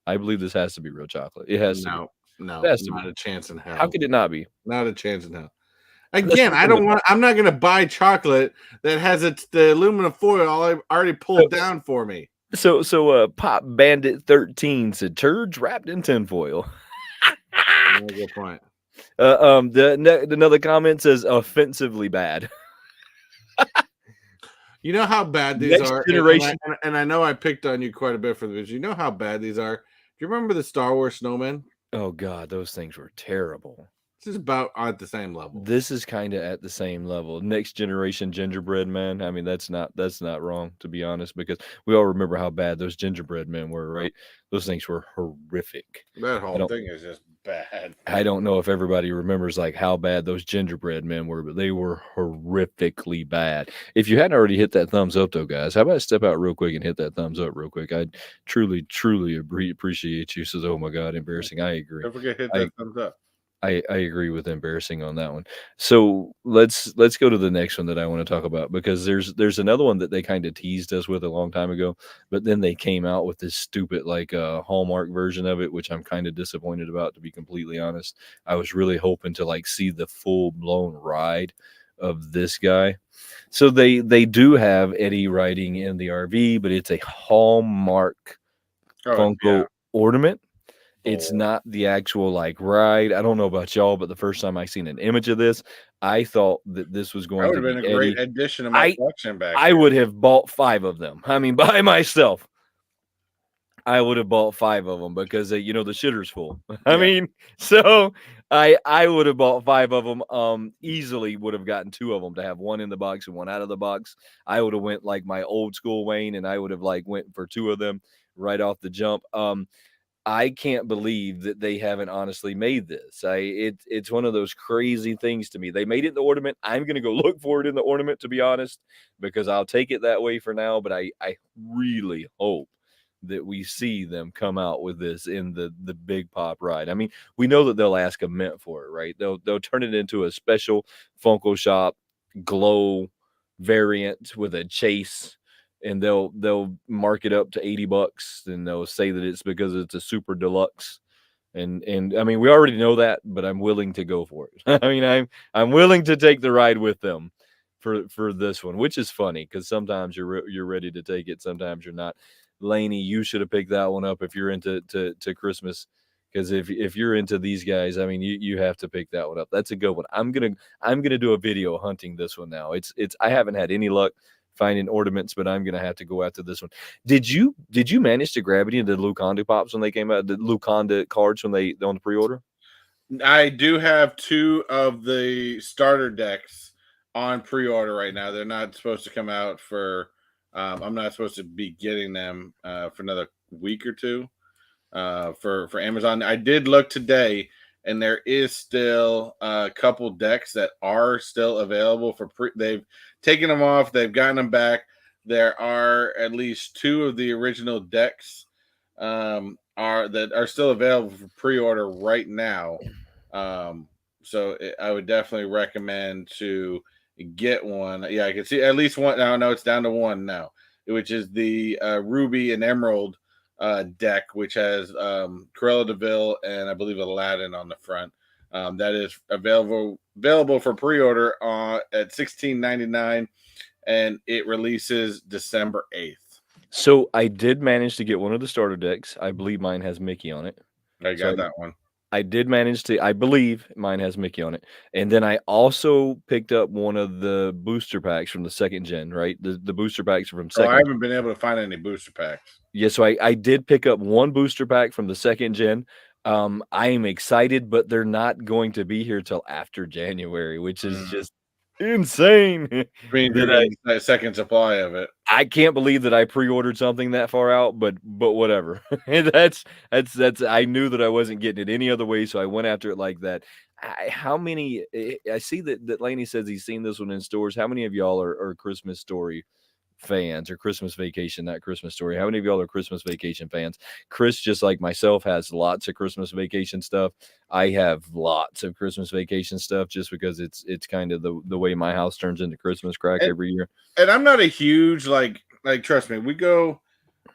I believe this has to be real chocolate. It has to be. No, It no, has to be. not a chance in How hell. could it not be? Not a chance in hell. That's Again, I something to don't want. I'm not going to buy chocolate that has the aluminum foil already pulled down for me. Pop Bandit 13 said turds wrapped in tinfoil. No, good point. Another comment says offensively bad. You know how bad these Next are, generation. and I know I picked on you quite a bit for this. You know how bad these are. Do you remember the Star Wars snowmen? Oh god, those things were terrible. This is about at the same level. This is kinda at the same level. Next generation gingerbread man, I mean, that's not wrong, to be honest, because we all remember how bad those gingerbread men were, right? Those things were horrific. That I whole don't thing is just bad. I don't know if everybody remembers, like, how bad those gingerbread men were, but they were horrifically bad. If you hadn't already hit that thumbs up, though, guys, how about I step out real quick and hit that thumbs up real quick? I truly, truly appreciate you. Says, "Oh my god, embarrassing." I agree. Don't forget hit I that thumbs up. I agree with embarrassing on that one. So let's go to the next one that I want to talk about, because there's another one that they kind of teased us with a long time ago, but then they came out with this stupid, like, Hallmark version of it, which I'm kind of disappointed about, to be completely honest. I was really hoping to, like, see the full blown ride of this guy. So they do have Eddie riding in the RV, but it's a Hallmark Oh yeah, Funko ornament. It's bull. not the actual, like, ride. I don't know about y'all, but the first time I seen an image of this, I thought that this was That going would to have been be a great Eddie. addition to my I collection back I here. would have bought 5 of them. I mean, by myself, I would have bought 5 of them because, the shitter's full. I Yeah, mean, so I would have bought 5 of them, easily would have gotten 2 of them to have 1 in the box and 1 out of the box. I would have went like my old school Wayne, and I would have, like, went for 2 of them right off the jump. I can't believe that they haven't honestly made this. It's one of those crazy things to me. They made it in the ornament. I'm gonna go look for it in the ornament, to be honest, because I'll take it that way for now. But I really hope that we see them come out with this in the big pop ride. I mean, we know that they'll ask a mint for it, right? They'll turn it into a special Funko Shop glow variant with a chase, and they'll mark it up to $80, and they'll say that it's because it's a super deluxe. And I mean, we already know that, but I'm willing to go for it. I mean, I'm willing to take the ride with them. for this one, which is funny because sometimes you're ready to take it, sometimes you're not. Laney, you should have picked that one up if you're into to Christmas. Because if you're into these guys, I mean, you have to pick that one up. That's a good one. I'm gonna do a video hunting this one now. It's I haven't had any luck finding ornaments, but I'm gonna have to go after this one. Did you manage to grab any of the Luconda pops when they came out? The Luconda cards when they on the pre-order? I do have 2 of the starter decks on pre-order right now. They're not supposed to come out for. I'm not supposed to be getting them for another week or 2 for Amazon. I did look today, and there is still a couple decks that are still available for pre. They've taken them off. They've gotten them back. There are at least 2 of the original decks are still available for pre-order right now. So I would definitely recommend to get one. Yeah, I can see at least one. No, it's down to 1 now, which is the Ruby and Emerald deck, which has Cruella Deville and I believe Aladdin on the front. That is available for pre-order at $16.99, and it releases December 8th. So I did manage to get one of the starter decks. I believe mine has Mickey on it. I So got that one. I did manage to. I believe mine has Mickey on it, and then I also picked up one of the booster packs from the second gen. Right, the booster packs from So I second. haven't been able to find any booster packs. Yeah, so I did pick up one booster pack from the second gen. I am excited, but they're not going to be here till after January, which is just insane. Means you're that I getting a second supply of it. I can't believe that I pre-ordered something that far out, but whatever. That's I knew that I wasn't getting it any other way, so I went after it like that. How many? I see that Laney says he's seen this one in stores. How many of y'all are Christmas Story fans or Christmas Vacation, not Christmas Story? How many of y'all are Christmas Vacation fans? Chris, just like myself, has lots of Christmas Vacation stuff. I have lots of Christmas Vacation stuff just because it's kind of the way my house turns into Christmas crack every year. And I'm not a huge like trust me, we go.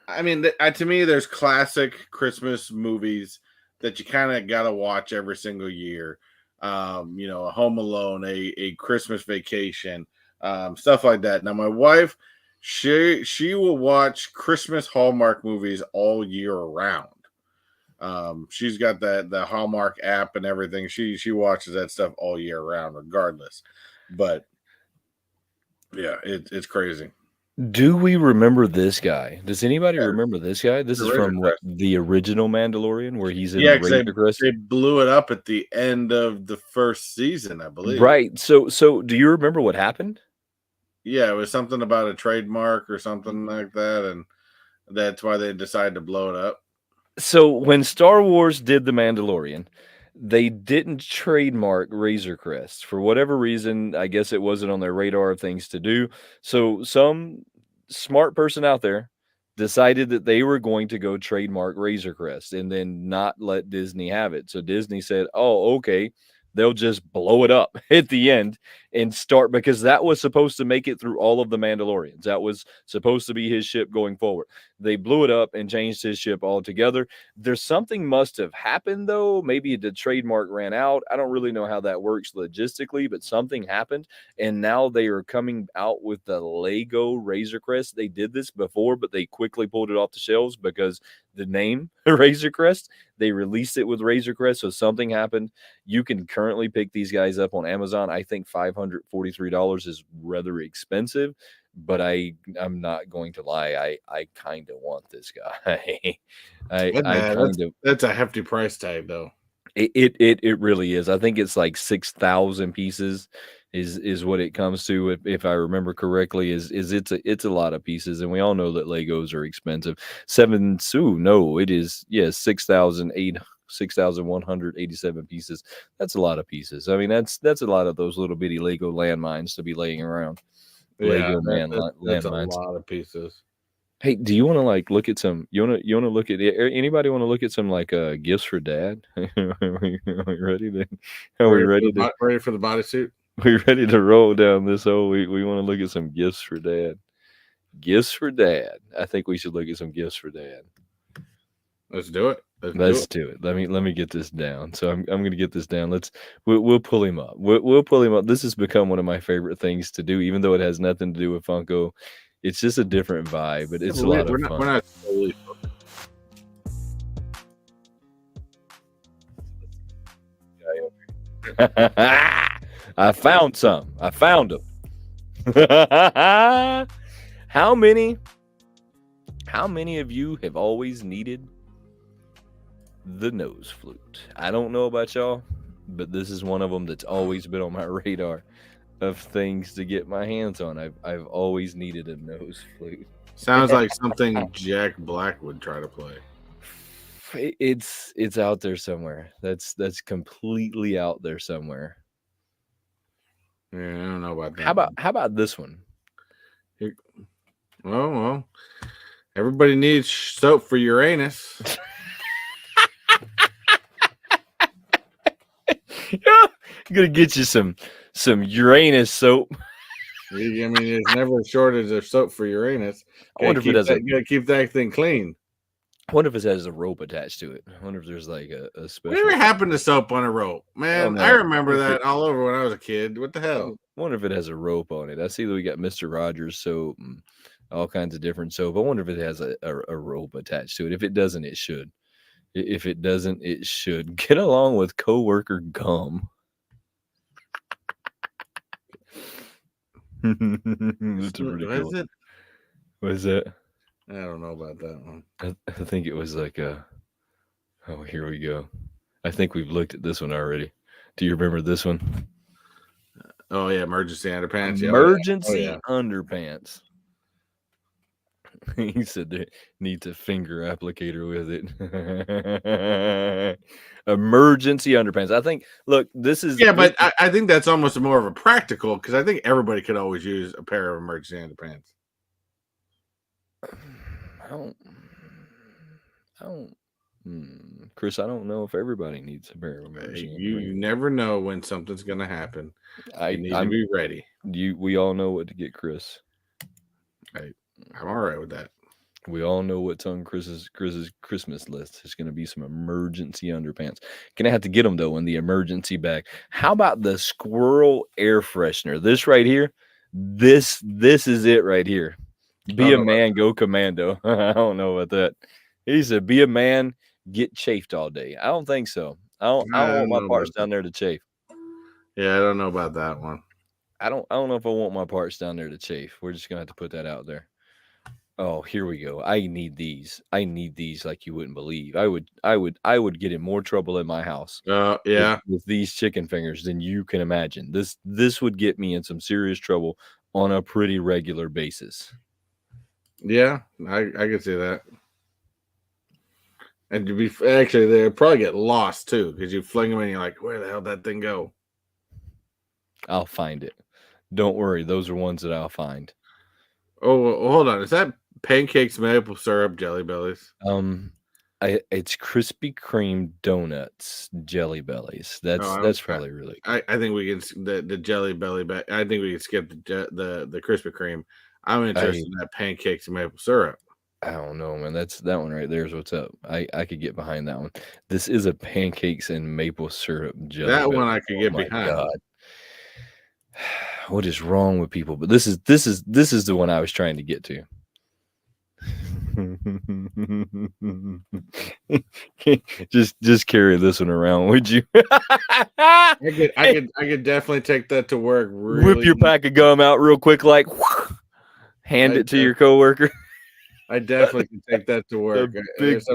I mean, to me, there's classic Christmas movies that you kind of gotta watch every single year. A Home Alone, a Christmas Vacation, stuff like that. Now, my wife, she will watch Christmas Hallmark movies all year round. She's got the Hallmark app and everything. She watches that stuff all year round, regardless. But yeah, it's crazy. Do we remember this guy? Does anybody remember this guy? This is Razor from Crest. the original Mandalorian, where he's in Yeah, the 'cause Razor Crest. they blew it up at the end of the first season, I believe. Right. So do you remember what happened? Yeah, it was something about a trademark or something like that, and that's why they decided to blow it up. So when Star Wars did The Mandalorian, they didn't trademark Razor Crest for whatever reason. I guess it wasn't on their radar of things to do. So some smart person out there decided that they were going to go trademark Razor Crest and then not let Disney have it. So Disney said, "Oh, okay." They'll just blow it up at the end and start, because that was supposed to make it through all of the Mandalorians. That was supposed to be his ship going forward. They blew it up and changed his ship altogether. There's something must have happened, though. Maybe the trademark ran out. I don't really know how that works logistically, but something happened. And now they are coming out with the Lego Razor Crest. They did this before, but they quickly pulled it off the shelves because the name Razor Crest, they released it with Razor Crest. So something happened. You can currently pick these guys up on Amazon. I think $543 is rather expensive, but I'm not going to lie. I kind of want this guy. That's a hefty price tag, though. It really is. I think it's like 6,000 pieces is what it comes to, if I remember correctly. Is it's a lot of pieces, and we all know that Legos are expensive. It is 6,187 pieces. That's a lot of pieces. I mean, that's a lot of those little bitty Lego landmines to be laying around. Yeah, Lego that's a landmines. lot of pieces. Hey, do you want to like look at some? You want to look at anybody want to look at some like gifts for dad? Are we ready to? Are we ready to? Ready for the bodysuit? We ready to roll down this hole? We want to look at some gifts for dad. Gifts for dad. I think we should look at some gifts for dad. Let's do it. Let's do Let's it. do it. Let me get this down. So I'm gonna get this down. We'll pull him up. We'll pull him up. This has become one of my favorite things to do, even though it has nothing to do with Funko. It's just a different vibe, but Yeah, it's but a lot we're of not fun. we're not solely I found some. I found them. How many? How many of you have always needed the nose flute? I don't know about y'all, but this is one of them that's always been on my radar of things to get my hands on. I've always needed a nose flute. sounds like something Jack Black would try to play. It's out there somewhere. That's completely out there somewhere. Yeah, I don't know about that. How about this one? Well, everybody needs soap for Uranus. I'm gonna get you some Uranus soap. I mean, there's never a shortage of soap for Uranus. I wonder if it has Gotta keep that thing clean. I wonder if it has a rope attached to it. I wonder if there's like a special. Whatever happened to soap on a rope, man? I no. remember that all over when I was a kid. What the hell? I wonder if it has a rope on it. I see that we got Mr. Rogers soap and all kinds of different soap. I wonder if it has a rope attached to it. If it doesn't, it should. If it doesn't, it should. Get along with coworker gum. That's a pretty What cool. is it? What is that? I don't know about that one. I think it was like a. Oh, here we go. I think we've looked at this one already. Do you remember this one? Oh yeah, emergency underpants. Emergency Yeah. underpants. He said they needs a finger applicator with it. Emergency underpants. I think. Look, this is. Yeah, but I think that's almost more of a practical because I think everybody could always use a pair of emergency underpants. I don't. Chris, I don't know if everybody needs a pair of emergency. You never know when something's going to happen. You need to be ready. We all know what to get Chris. I'm all right with that. We all know what's on Chris's Christmas list. There's going to be some emergency underpants. Gonna have to get them though in the emergency bag. How about the squirrel air freshener? This right here. This is it right here. Be a man, go commando. I don't know about that. He said, "Be a man, get chafed all day." I don't think so. I don't want my parts down there to chafe. Yeah, I don't know about that one. I don't know if I want my parts down there to chafe. We're just gonna have to put that out there. Oh, here we go. I need these. I need these like you wouldn't believe. I would get in more trouble in my house. Yeah. With these chicken fingers than you can imagine. This would get me in some serious trouble on a pretty regular basis. Yeah, I can see that. And to be actually, they'll probably get lost too because you fling them and you're like, where the hell did that thing go? I'll find it. Don't worry. Those are ones that I'll find. Oh, well, hold on. Is that pancakes, maple syrup, Jelly Bellies? It's Krispy Kreme donuts, Jelly Bellies. That's probably really good. I think we can the Jelly Belly back. I think we can skip the Krispy Kreme. I'm interested in that pancakes and maple syrup. I don't know, man. That one right there is what's up. I could get behind that one. This is a pancakes and maple syrup jelly. That one I could get behind. God. What is wrong with people? But this is the one I was trying to get to. just carry this one around, would you? I could definitely take that to work. Really. Whip your pack of gum out real quick, like hand it to your coworker. I definitely can take that to work. There's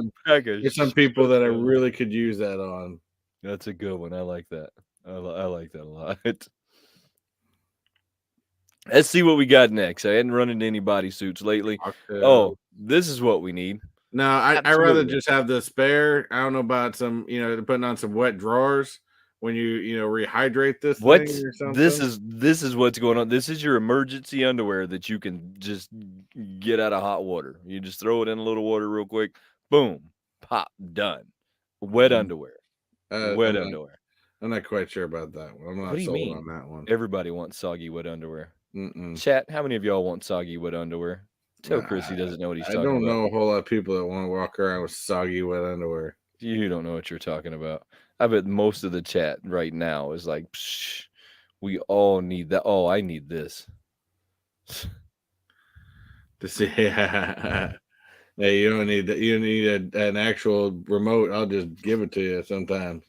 some people that I really could use that on. That's a good one. I like that. I like that a lot. Let's see what we got next. I hadn't run into any bodysuits lately. Oh, this is what we need. No, I'd rather just have the spare. I don't know about some, putting on some wet drawers when you rehydrate this thing or something. This is what's going on. This is your emergency underwear that you can just get out of hot water. You just throw it in a little water real quick. Boom. Pop. Done. Wet underwear. Wet underwear. I'm not quite sure about that one. I'm not sold on that one. Everybody wants soggy wet underwear. Chat, how many of y'all want soggy wet underwear? Tell Chris he doesn't know what he's talking about. I don't know a whole lot of people that want to walk around with soggy wet underwear. You don't know what you're talking about. I bet most of the chat right now is like, Psh, we all need that. Oh, I need this. To see, hey, you don't need that. You need an actual remote. I'll just give it to you sometimes.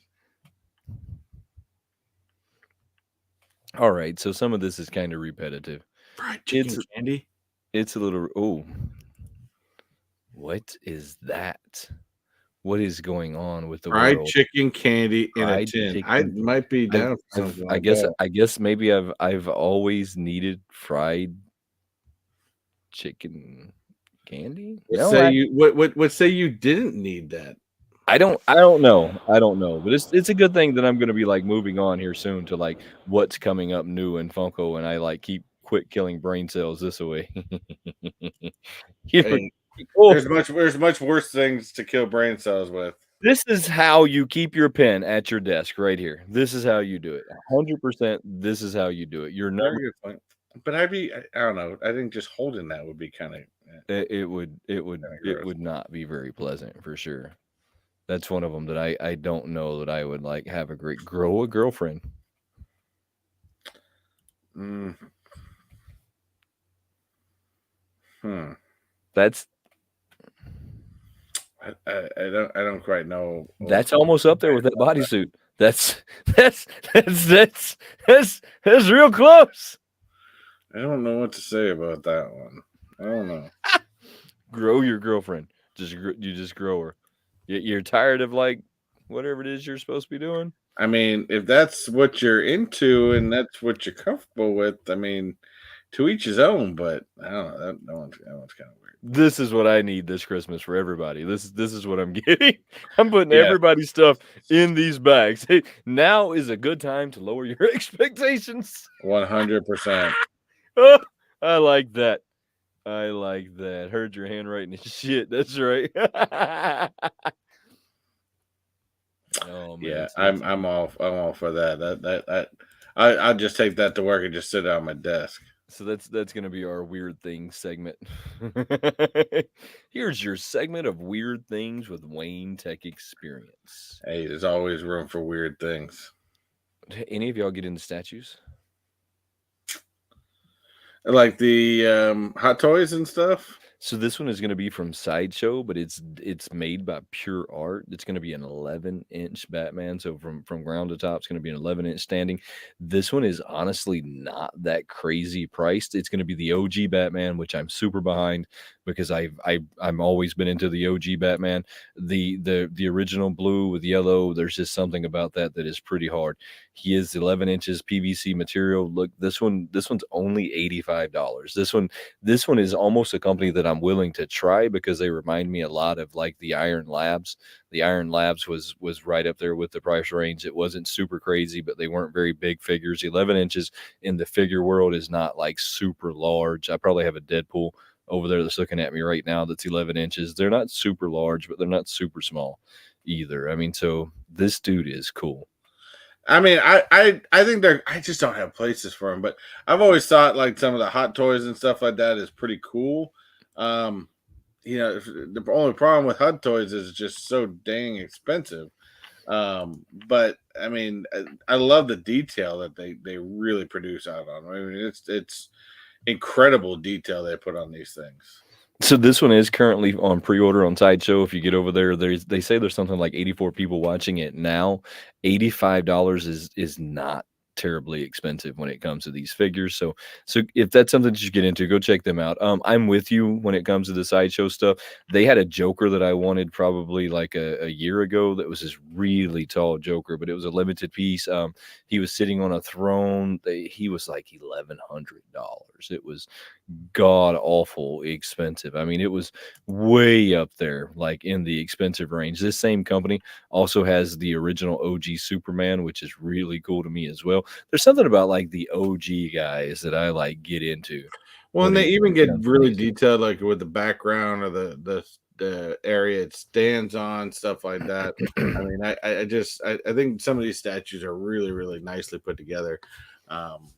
All right, so some of this is kind of repetitive. Fried chicken It's candy. it's a little. Oh, what is that? What is going on with the Fried world? chicken candy in a Fried tin. I chicken. might be I've, down for something I like guess, that. maybe I've always needed fried chicken candy. What No, say you? What say you didn't need that? I don't know. I don't know, but it's a good thing that I'm gonna be, like, moving on here soon to, like, what's coming up new in Funko, and I, like, keep quit killing brain cells this way. You know, Hey, oh, there's much worse things to kill brain cells with. this is how you keep your pen at your desk right here. This is how you do it. 100%, this is how you do it. Your number Very good point. But I don't know. I think just holding that would be kind of it gross. would not be very pleasant for sure. That's one of them that I don't know that I would, like, have a great grow a girlfriend. Mm, hmm. That's I don't quite know. That's almost up there with that bodysuit. That's that's that's real close. I don't know what to say about that one. I don't know. Grow your girlfriend. You just grow her. You're tired of, like, whatever it is you're supposed to be doing? I mean, if that's what you're into and that's what you're comfortable with, I mean, to each his own. But I don't know. That one's kind of weird. This is what I need this Christmas for everybody. This is what I'm getting. I'm putting Yeah, everybody's stuff in these bags. Hey, now is a good time to lower your expectations. 100%. Oh, I like that. I like that. Heard your handwriting and shit. That's right. Oh man, Yeah, so that's I'm all for that. I'll just take that to work and just sit it on my desk. that's gonna be our weird things segment. Here's your segment of weird things with Wayne Tech Experience. Hey, there's always room for weird things. Any of y'all get into statues? Like the hot toys and stuff. So this one is gonna be from Sideshow, but it's made by Pure Art. It's gonna be an 11-inch Batman. So from ground to top, it's gonna be an 11-inch standing. This one is honestly not that crazy priced. It's gonna be the OG Batman, which I'm super behind because I'm always been into the OG Batman. The original blue with yellow, there's just something about that that is pretty hard. He is 11 inches PVC material. Look, this one's only $85. This one is almost a company that I'm willing to try because they remind me a lot of, like, the Iron Labs. The Iron Labs was right up there with the price range. It wasn't super crazy, but they weren't very big figures. 11 inches in the figure world is not, like, super large. I probably have a Deadpool over there that's looking at me right now that's 11 inches. They're not super large, but they're not super small either. I mean, so this dude is cool. I mean, I think they're. I just don't have places for them. But I've always thought like some of the hot toys and stuff like that is pretty cool. Um, the only problem with hot toys is it's just so dang expensive. But I mean, I love the detail that they really produce out on 'em. I mean, it's incredible detail they put on these things. So this one is currently on pre-order on Sideshow. If you get over there, they say there's something like 84 people watching it now. $85 is not terribly expensive when it comes to these figures. So if that's something that you get into, go check them out. I'm with you when it comes to the Sideshow stuff. They had a Joker that I wanted probably like a year ago that was this really tall Joker, but it was a limited piece. He was sitting on a throne. He was like $1,100. It was god awful expensive. I mean, it was way up there, like in the expensive range. This same company also has the original OG Superman, which is really cool to me as well. There's something about like the OG guys that I like get into Well, and when they even it get comes to really these. detailed, like with the background or the area it stands on, stuff like that. I mean, I think some of these statues are really nicely put together. Um,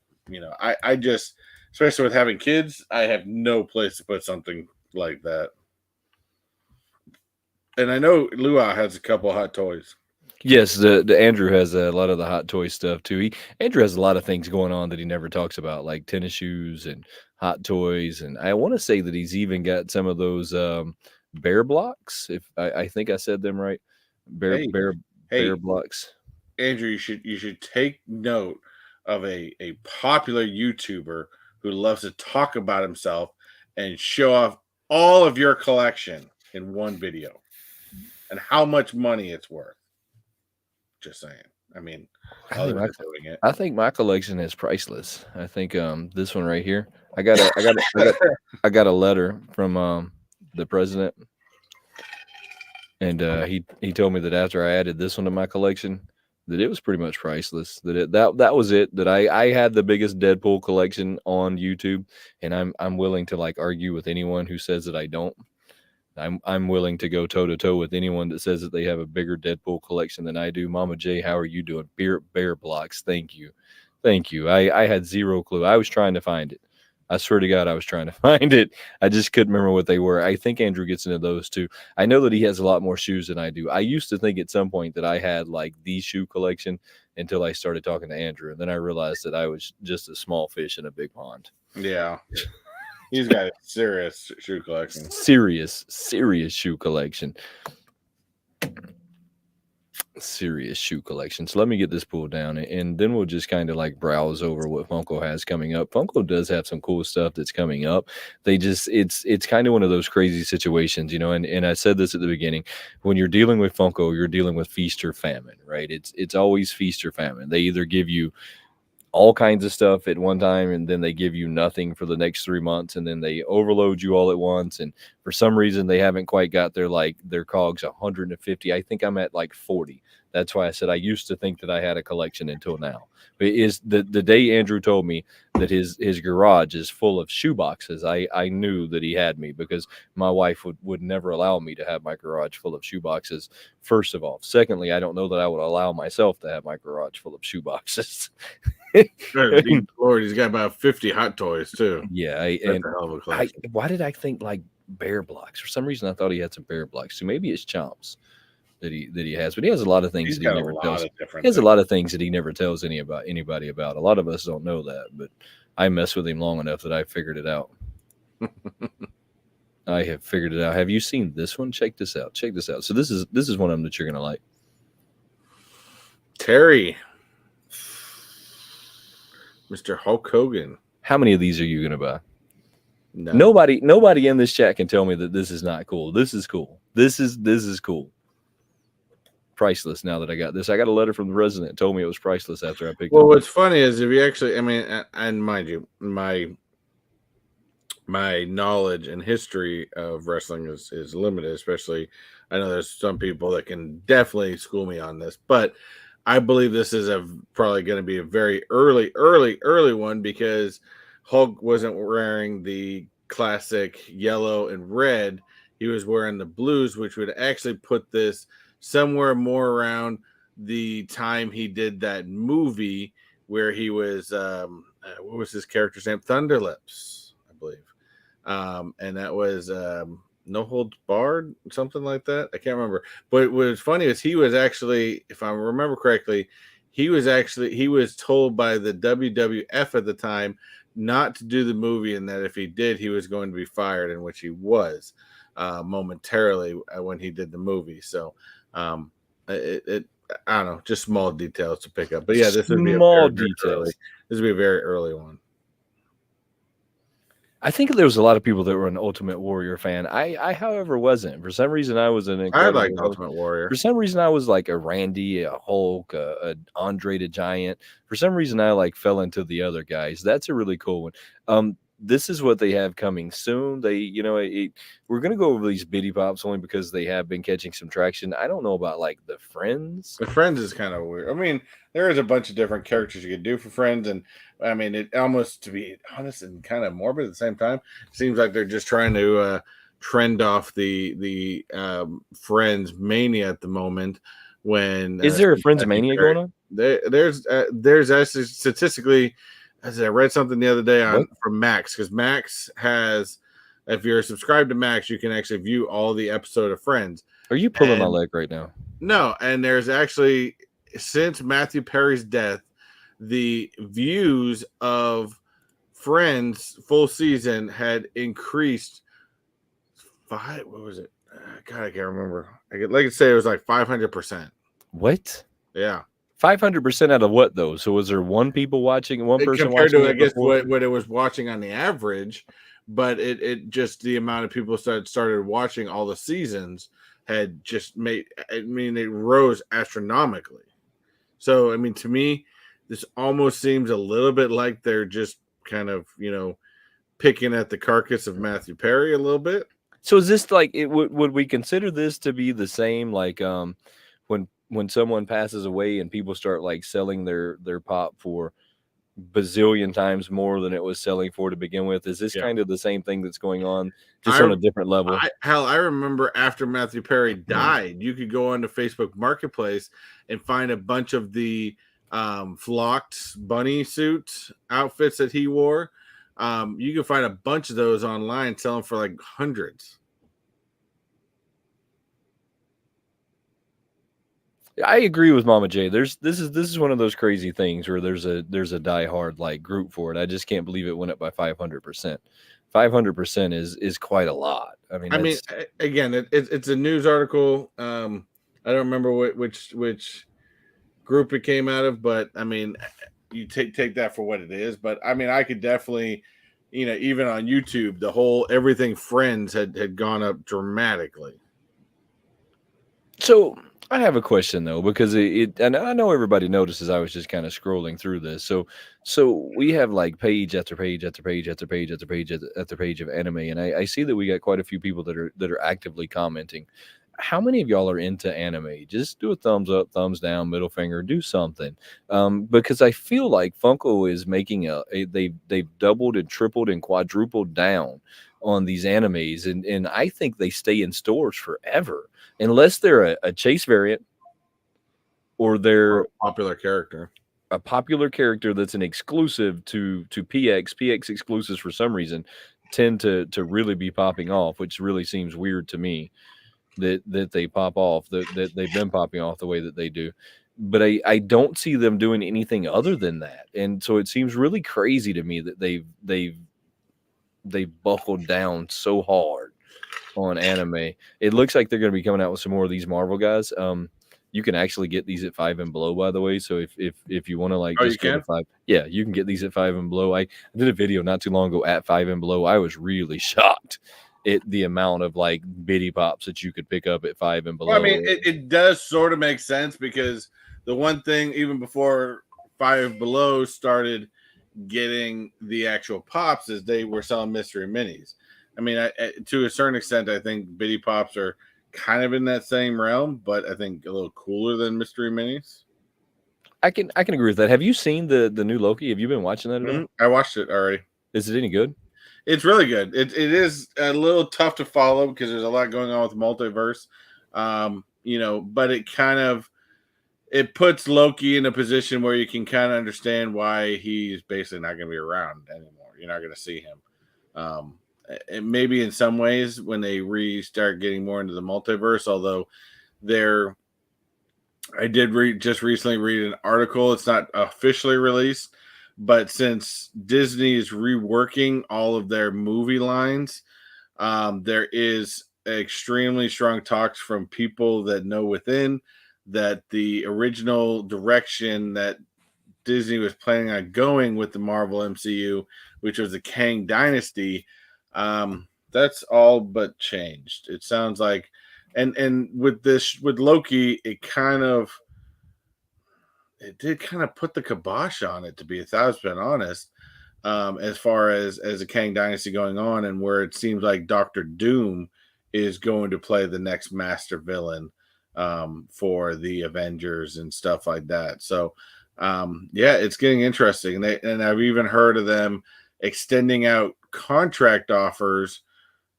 I just, especially with having kids, I have no place to put something like that. And I know Luau has a couple hot toys. Yes, the Andrew has a lot of the hot toy stuff too. Andrew has a lot of things going on that he never talks about, like tennis shoes and hot toys, and I want to say that he's even got some of those bear blocks. If I think I said them right, bear Hey, bear bear hey, blocks. Andrew, you should take note of a popular YouTuber who loves to talk about himself and show off all of your collection in one video and how much money it's worth. Just saying. I mean, I think others my are doing it. I think my collection is priceless. I think this one right here. I got a letter from the president, and he told me that after I added this one to my collection, that it was pretty much priceless. That was it. That I had the biggest Deadpool collection on YouTube, and I'm willing to like argue with anyone who says that I don't. I'm willing to go toe to toe with anyone that says that they have a bigger Deadpool collection than I do. Mama J, how are you doing? Bear blocks. Thank you. Thank you. I had zero clue. I was trying to find it. I swear to God, I was trying to find it. I just couldn't remember what they were. I think Andrew gets into those too. I know that he has a lot more shoes than I do. I used to think at some point that I had like the shoe collection until I started talking to Andrew. And then I realized that I was just a small fish in a big pond. Yeah. He's got a serious shoe collection. Serious shoe collection. Serious shoe collection. So let me get this pulled down, and then we'll just kind of like browse over what Funko has coming up. Funko does have some cool stuff that's coming up. They just it's kind of one of those crazy situations, and I said this at the beginning. When you're dealing with Funko, you're dealing with feast or famine, right? It's always feast or famine. They either give you all kinds of stuff at one time, and then they give you nothing for the next 3 months, and then they overload you all at once, and for some reason they haven't quite got their cogs 150. I think I'm at like 40. That's why I said I used to think that I had a collection until now. But it is the day Andrew told me that his garage is full of shoe boxes, I knew that he had me, because my wife would never allow me to have my garage full of shoe boxes, first of all. Secondly, I don't know that I would allow myself to have my garage full of shoe boxes. Good Lord, he's got about 50 hot toys too. Yeah, That's a hell of a collection. why did I think like bear blocks? For some reason, I thought he had some bear blocks. So maybe it's chomps that he has, but he has a lot of things He's that he got a never lot tells. of He different has a things. lot of things that he never tells anybody about. A lot of us don't know that, but I mess with him long enough that I figured it out. I have figured it out. Have you seen this one? Check this out. Check this out. So this is one of them that you're gonna like. Terry, Mr. Hulk Hogan. How many of these are you gonna buy? No. Nobody in this chat can tell me that this is not cool. This is cool. This is cool. Priceless. Now that I got this, I got a letter from the president told me it was priceless after I picked it Well, up. what's funny is if you actually, I mean, and mind you, my knowledge and history of wrestling is limited. Especially, I know there's some people that can definitely school me on this, but I believe this is probably going to be a very early one, because Hulk wasn't wearing the classic yellow and red. He was wearing the blues, which would actually put this somewhere more around the time he did that movie where he was what was his character's name? Thunderlips, I believe. And that was No Holds Barred, something like that. I can't remember. But what was funny is he was actually, if I remember correctly, he was told by the WWF at the time not to do the movie, and that if he did, he was going to be fired, in which he was momentarily when he did the movie. So it I don't know, just small details to pick up. But yeah, this would be Small very details. early. This would be a very early one. I think there was a lot of people that were an Ultimate Warrior fan. I however, wasn't. For some reason, I was an I Incredible like Hulk. Ultimate Warrior. For some reason, I was like a Randy, a Hulk, a Andre the Giant. For some reason, I like fell into the other guys. That's a really cool one. This is what they have coming soon. We're gonna go over these Bitty Pops only because they have been catching some traction. I don't know about like the Friends. The Friends is kind of weird. I mean, there is a bunch of different characters you could do for Friends, and I mean, it almost, to be honest and kind of morbid at the same time, seems like they're just trying to trend off the Friends mania at the moment. When Is there a Friends mania going on? there's actually statistically, as I read something the other day from Max, because Max has, if you're subscribed to Max, you can actually view all the episode of Friends. Are you pulling my And leg right now? no, and there's actually, since Matthew Perry's death, the views of Friends full season had increased five. What was it? God, I can't remember. Like I say, it was like 500%. What? Yeah, 500% out of what though? So was there one person compared watching to, I it guess, before? what it was watching on the average, but it just, the amount of people started watching all the seasons had just made. I mean, it rose astronomically. So, I mean, to me, this almost seems a little bit like they're just kind of, picking at the carcass of Matthew Perry a little bit. So is this like would we consider this to be the same like when someone passes away and people start like selling their pop for bazillion times more than it was selling for to begin with? Is this Yeah. kind of the same thing that's going on just on I, a different level? I remember after Matthew Perry died, you could go onto Facebook Marketplace and find a bunch of the flocked bunny suit outfits that he wore. You can find a bunch of those online, selling for like hundreds. I agree with Mama J. This is one of those crazy things where there's a diehard like group for it. I just can't believe it went up by 500%. 500% is quite a lot. I mean, I mean, that's again, it's a news article. I don't remember which group it came out of, but I mean, you take that for what it is. But I mean, I could definitely, even on YouTube, the whole everything Friends had gone up dramatically. so. I have a question though, because and I know everybody notices I was just kind of scrolling through this. So we have like page after page after page after page after page after page of anime, and I see that we got quite a few people that are actively commenting. How many of y'all are into anime? Just do a thumbs up, thumbs down, middle finger, do something. Because I feel like Funko is making they've doubled and tripled and quadrupled down on these animes, and I think they stay in stores forever unless they're a chase variant or Or they're popular character. a popular character that's an exclusive to PX. PX exclusives for some reason tend to really be popping off, which really seems weird to me that they pop off, that they've been popping off the way that they do. But I don't see them doing anything other than that. And so it seems really crazy to me that they've buckled down so hard on anime. It looks like they're going to be coming out with some more of these Marvel guys. You can actually get these at Five and Below, by the way. So if you want to like Oh, you just go to can? Five, yeah, you can get these at Five and Below. I did a video not too long ago at Five and Below. I was really shocked at the amount of like bitty pops that you could pick up at Five and Well, I mean, Below. it does sort of make sense, because the one thing, even before Five Below started getting the actual pops, is they were selling mystery minis. I mean, to a certain extent, I think Bitty Pops are kind of in that same realm, but I think a little cooler than mystery minis. I can agree with that. Have you seen the new Loki? Have you been watching that at all? I watched it already. Is it any good? It's really good. It is a little tough to follow because there's a lot going on with multiverse. But it puts Loki in a position where you can kind of understand why he's basically not going to be around anymore. You're not going to see him. Maybe in some ways when they restart getting more into the multiverse, although I did just recently read an article. It's not officially released, but since Disney is reworking all of their movie lines, there is extremely strong talks from people that know within that the original direction that Disney was planning on going with the Marvel MCU, which was the Kang Dynasty, that's all but changed. It sounds like, and with Loki, it did kind of put the kibosh on it, to be 1,000% honest. As far as the Kang Dynasty going on, and where it seems like Doctor Doom is going to play the next master villain for the Avengers and stuff like that. So, yeah, it's getting interesting. And I've even heard of them extending out contract offers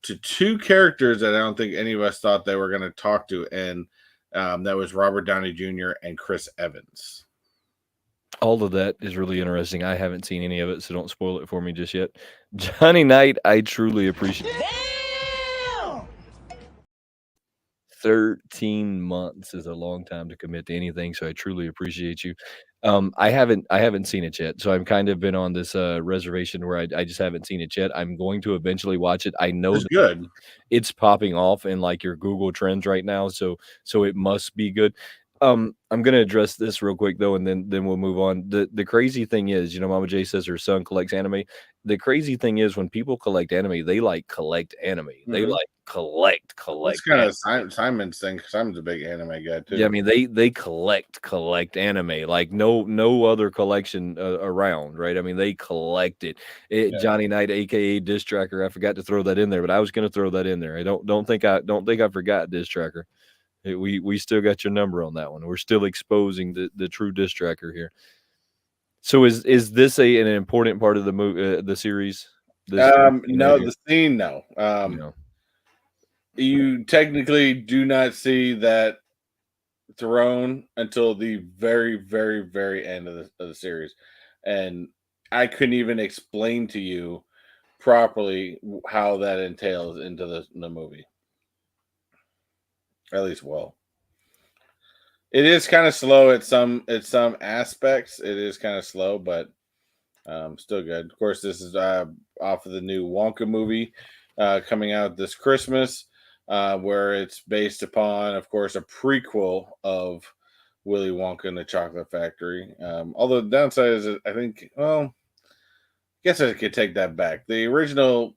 to two characters that I don't think any of us thought they were going to talk to, and that was Robert Downey Jr. and Chris Evans. All of that is really interesting. I haven't seen any of it, so don't spoil it for me just yet. Johnny Knight, I truly appreciate. 13 months is a long time to commit to anything, so I truly appreciate you. I haven't seen it yet, so I've kind of been on this, reservation where I just haven't seen it yet. I'm going to eventually watch it. I know It's that good. it's popping off in, like, your Google Trends right now, so it must be good. I'm gonna address this real quick though, and then we'll move on. The crazy thing is, Mama J says her son collects anime. The crazy thing is when people collect anime, they, like, collect anime. They, Mhm. like, collect, That's collect kind anime. of Simon's thing. Simon's a big anime guy Yeah, I too. mean, they collect anime like no other collection, around, right? I mean, they collect it. Yeah. Johnny Knight, AKA Diss Tracker, I forgot to throw that in there, but I was gonna throw that in there. I don't think I forgot Diss Tracker. We still got your number on that one. We're still exposing the true Diss Tracker here. So is this an important part of the series? This scene right No, here? the scene, no. No. You technically do not see that throne until the very, very, very end of the series, and I couldn't even explain to you properly how that entails into the movie. At least, well, it is kind of slow at some aspects. It is kind of slow, but still good. Of course, this is off of the new Wonka movie coming out this Christmas, where it's based upon, of course, a prequel of Willy Wonka and the Chocolate Factory. Although the downside is, that I think, well, I guess I could take that back. The original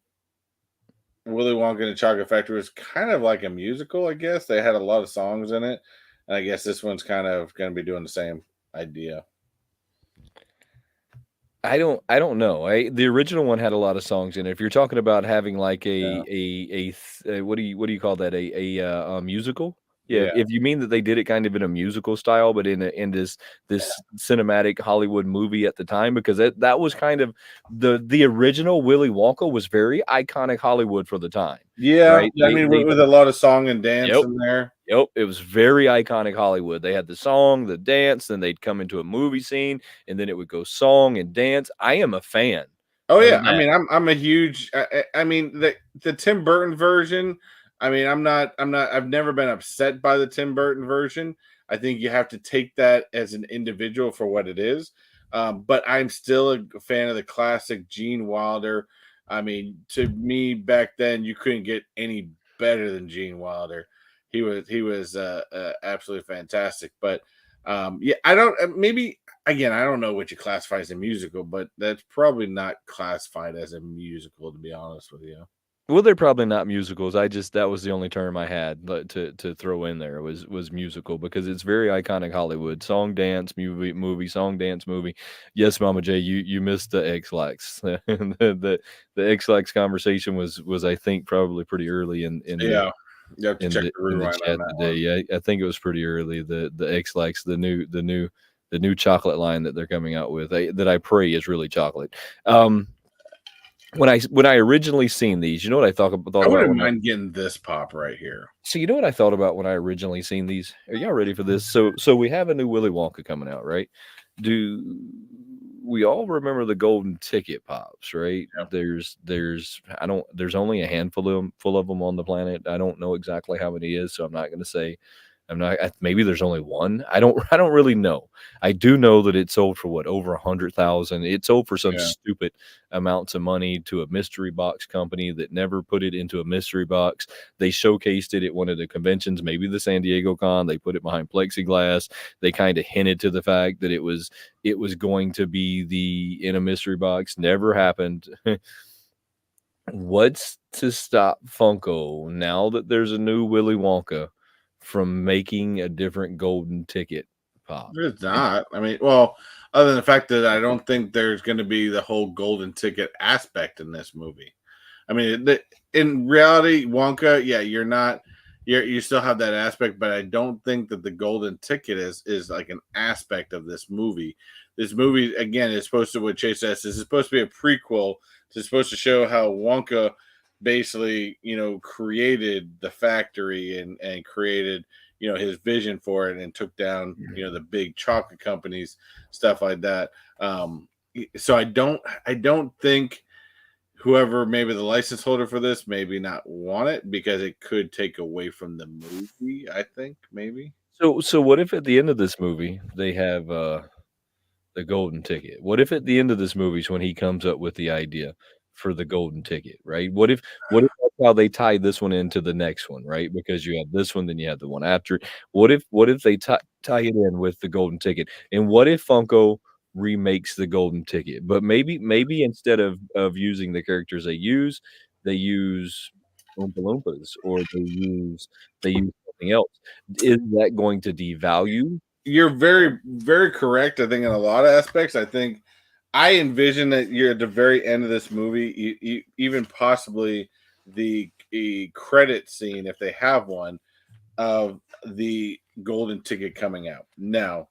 Willy Wonka and the Chocolate Factory was kind of like a musical, I guess. They had a lot of songs in it. And I guess this one's kind of going to be doing the same idea. I don't know. The original one had a lot of songs in it. If you're talking about having like Yeah. what do you call that? A musical? Yeah, Yeah. if you mean that they did it kind of in a musical style, but in this cinematic Hollywood movie at the time, because that was kind of the original Willy Wonka was very iconic Hollywood for the time, Yeah. right? I mean, with a lot of song and dance Yep. in there. Yep, it was very iconic Hollywood. They had the song, the dance, then they'd come into a movie scene, and then it would go song and dance. I am a fan Oh of yeah, I that. mean, I'm a huge. I mean, the Tim Burton version. I mean, I've never been upset by the Tim Burton version. I think you have to take that as an individual for what it is. But I'm still a fan of the classic Gene Wilder. I mean, to me back then, you couldn't get any better than Gene Wilder. He was absolutely fantastic. But yeah, I don't maybe again, I don't know what you classify as a musical, but that's probably not classified as a musical, to be honest with you. Well, they're probably not musicals. That was the only term I had to throw in there was musical because it's very iconic Hollywood. Song, dance, movie, song, dance, movie. Yes, Mama J, you missed the X-Lax. The X-Lax conversation was I think probably pretty early in the Yeah, you have to in check the the in the rewind on chat that today. one. Yeah, I think it was pretty early. The X-Lax, the new chocolate line that they're coming out with, that I pray is really chocolate. When I originally seen these, you know what I thought I about wouldn't when I mind getting this pop right here. so you know what I thought about when I originally seen these? Are y'all ready for this? So we have a new Willy Wonka coming out, right? Do we all remember the golden ticket pops, right? Yeah, There's only a handful of them on the planet. I don't know exactly how many is, so I'm not going to say. I'm not. Maybe there's only one. I don't. I don't really know. I do know that it sold for what, over 100,000. It sold for some yeah. stupid amounts of money to a mystery box company that never put it into a mystery box. They showcased it at one of the conventions, maybe the San Diego Con. They put it behind plexiglass. They kind of hinted to the fact that it was going to be in a mystery box. Never happened. What's to stop Funko now that there's a new Willy Wonka from making a different golden ticket pop? It's not. I mean, well, other than the fact that I don't think there's going to be the whole golden ticket aspect in this movie. I mean, in reality, Wonka, yeah, you're not. You still have that aspect, but I don't think that the golden ticket is like an aspect of this movie. This movie again is supposed to, what Chase says, this is supposed to be a prequel. It's supposed to show how Wonka basically, created the factory and created, his vision for it and took down, the big chocolate companies, stuff like that. So I don't think whoever maybe the license holder for this maybe not want it because it could take away from the movie. I think maybe. So what if at the end of this movie they have the golden ticket? What if at the end of this movie is when he comes up with the idea for the golden ticket, right? What if that's how they tie this one into the next one, right? Because you have this one, then you have the one after. What if they tie it in with the golden ticket? And what if Funko remakes the golden ticket? But maybe instead of using the characters they use Oompa Loompas or they use something else. Is that going to devalue? You're very, very correct. I think in a lot of aspects, I think I envision that you're at the very end of this movie, even possibly the credit scene, if they have one, of the golden ticket coming out. Now,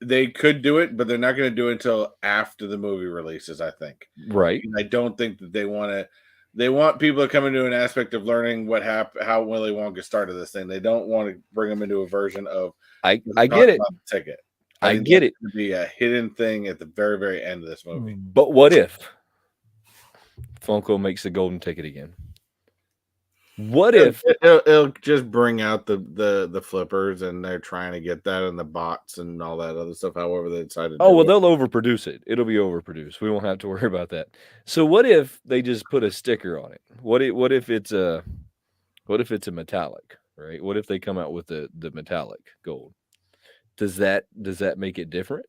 they could do it, but they're not going to do it until after the movie releases, I think. Right. And I don't think that they want to. They want people to come into an aspect of learning what happened, how Willy Wonka started this thing. They don't want to bring them into a version of I get it. the ticket. I I think get that's it. going to be a hidden thing at the very, very end of this movie. But what if Funko makes the golden ticket again? What if It'll just bring out the flippers, and they're trying to get that in the box and all that other stuff. However, they decide to oh, do well, it. they'll overproduce it. It'll be overproduced. We won't have to worry about that. So what if they just put a sticker on it? What if it's a metallic, right? What if they come out with the metallic gold? Does that make it different?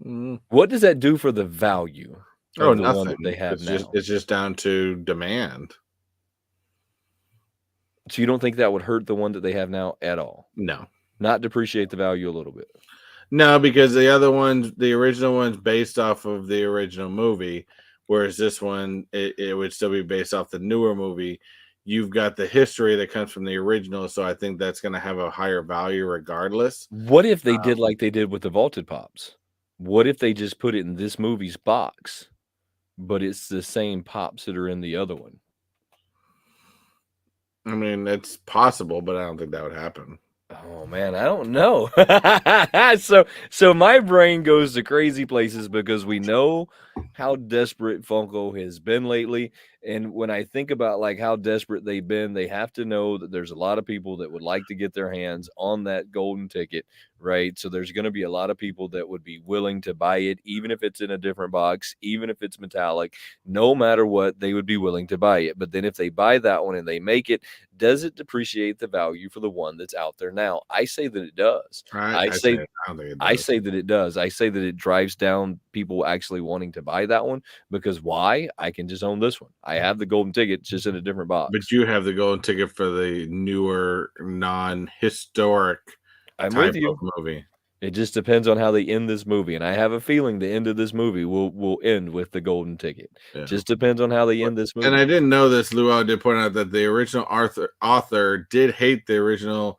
Mm. What does that do for the value Oh, of the one that nothing. they have now? It's just down to demand. So you don't think that would hurt the one that they have now at all? No. Not depreciate the value a little bit? No, because the other ones, the original one's based off of the original movie, whereas this one, it would still be based off the newer movie. You've got the history that comes from the original, so I think that's going to have a higher value regardless. What if they did like they did with the vaulted pops? What if they just put it in this movie's box, but it's the same pops that are in the other one? I mean, it's possible, but I don't think that would happen. Oh man, I don't know. So my brain goes to crazy places because we know how desperate Funko has been lately. And when I think about like how desperate they've been, they have to know that there's a lot of people that would like to get their hands on that golden ticket, right? So there's going to be a lot of people that would be willing to buy it, even if it's in a different box, even if it's metallic, no matter what, they would be willing to buy it. But then if they buy that one and they make it, does it depreciate the value for the one that's out there now? I say that it does. I say I don't think it I does. say that it does. I say that it drives down people actually wanting to buy that one because why? I can just own this one. I have the golden ticket just in a different box. But you have the golden ticket for the newer, non-historic I'm type with you. of movie. It just depends on how they end this movie, and I have a feeling the end of this movie will end with the golden ticket. Yeah. Just depends on how they end this movie. And I didn't know this. Luau did point out that the original author did hate the original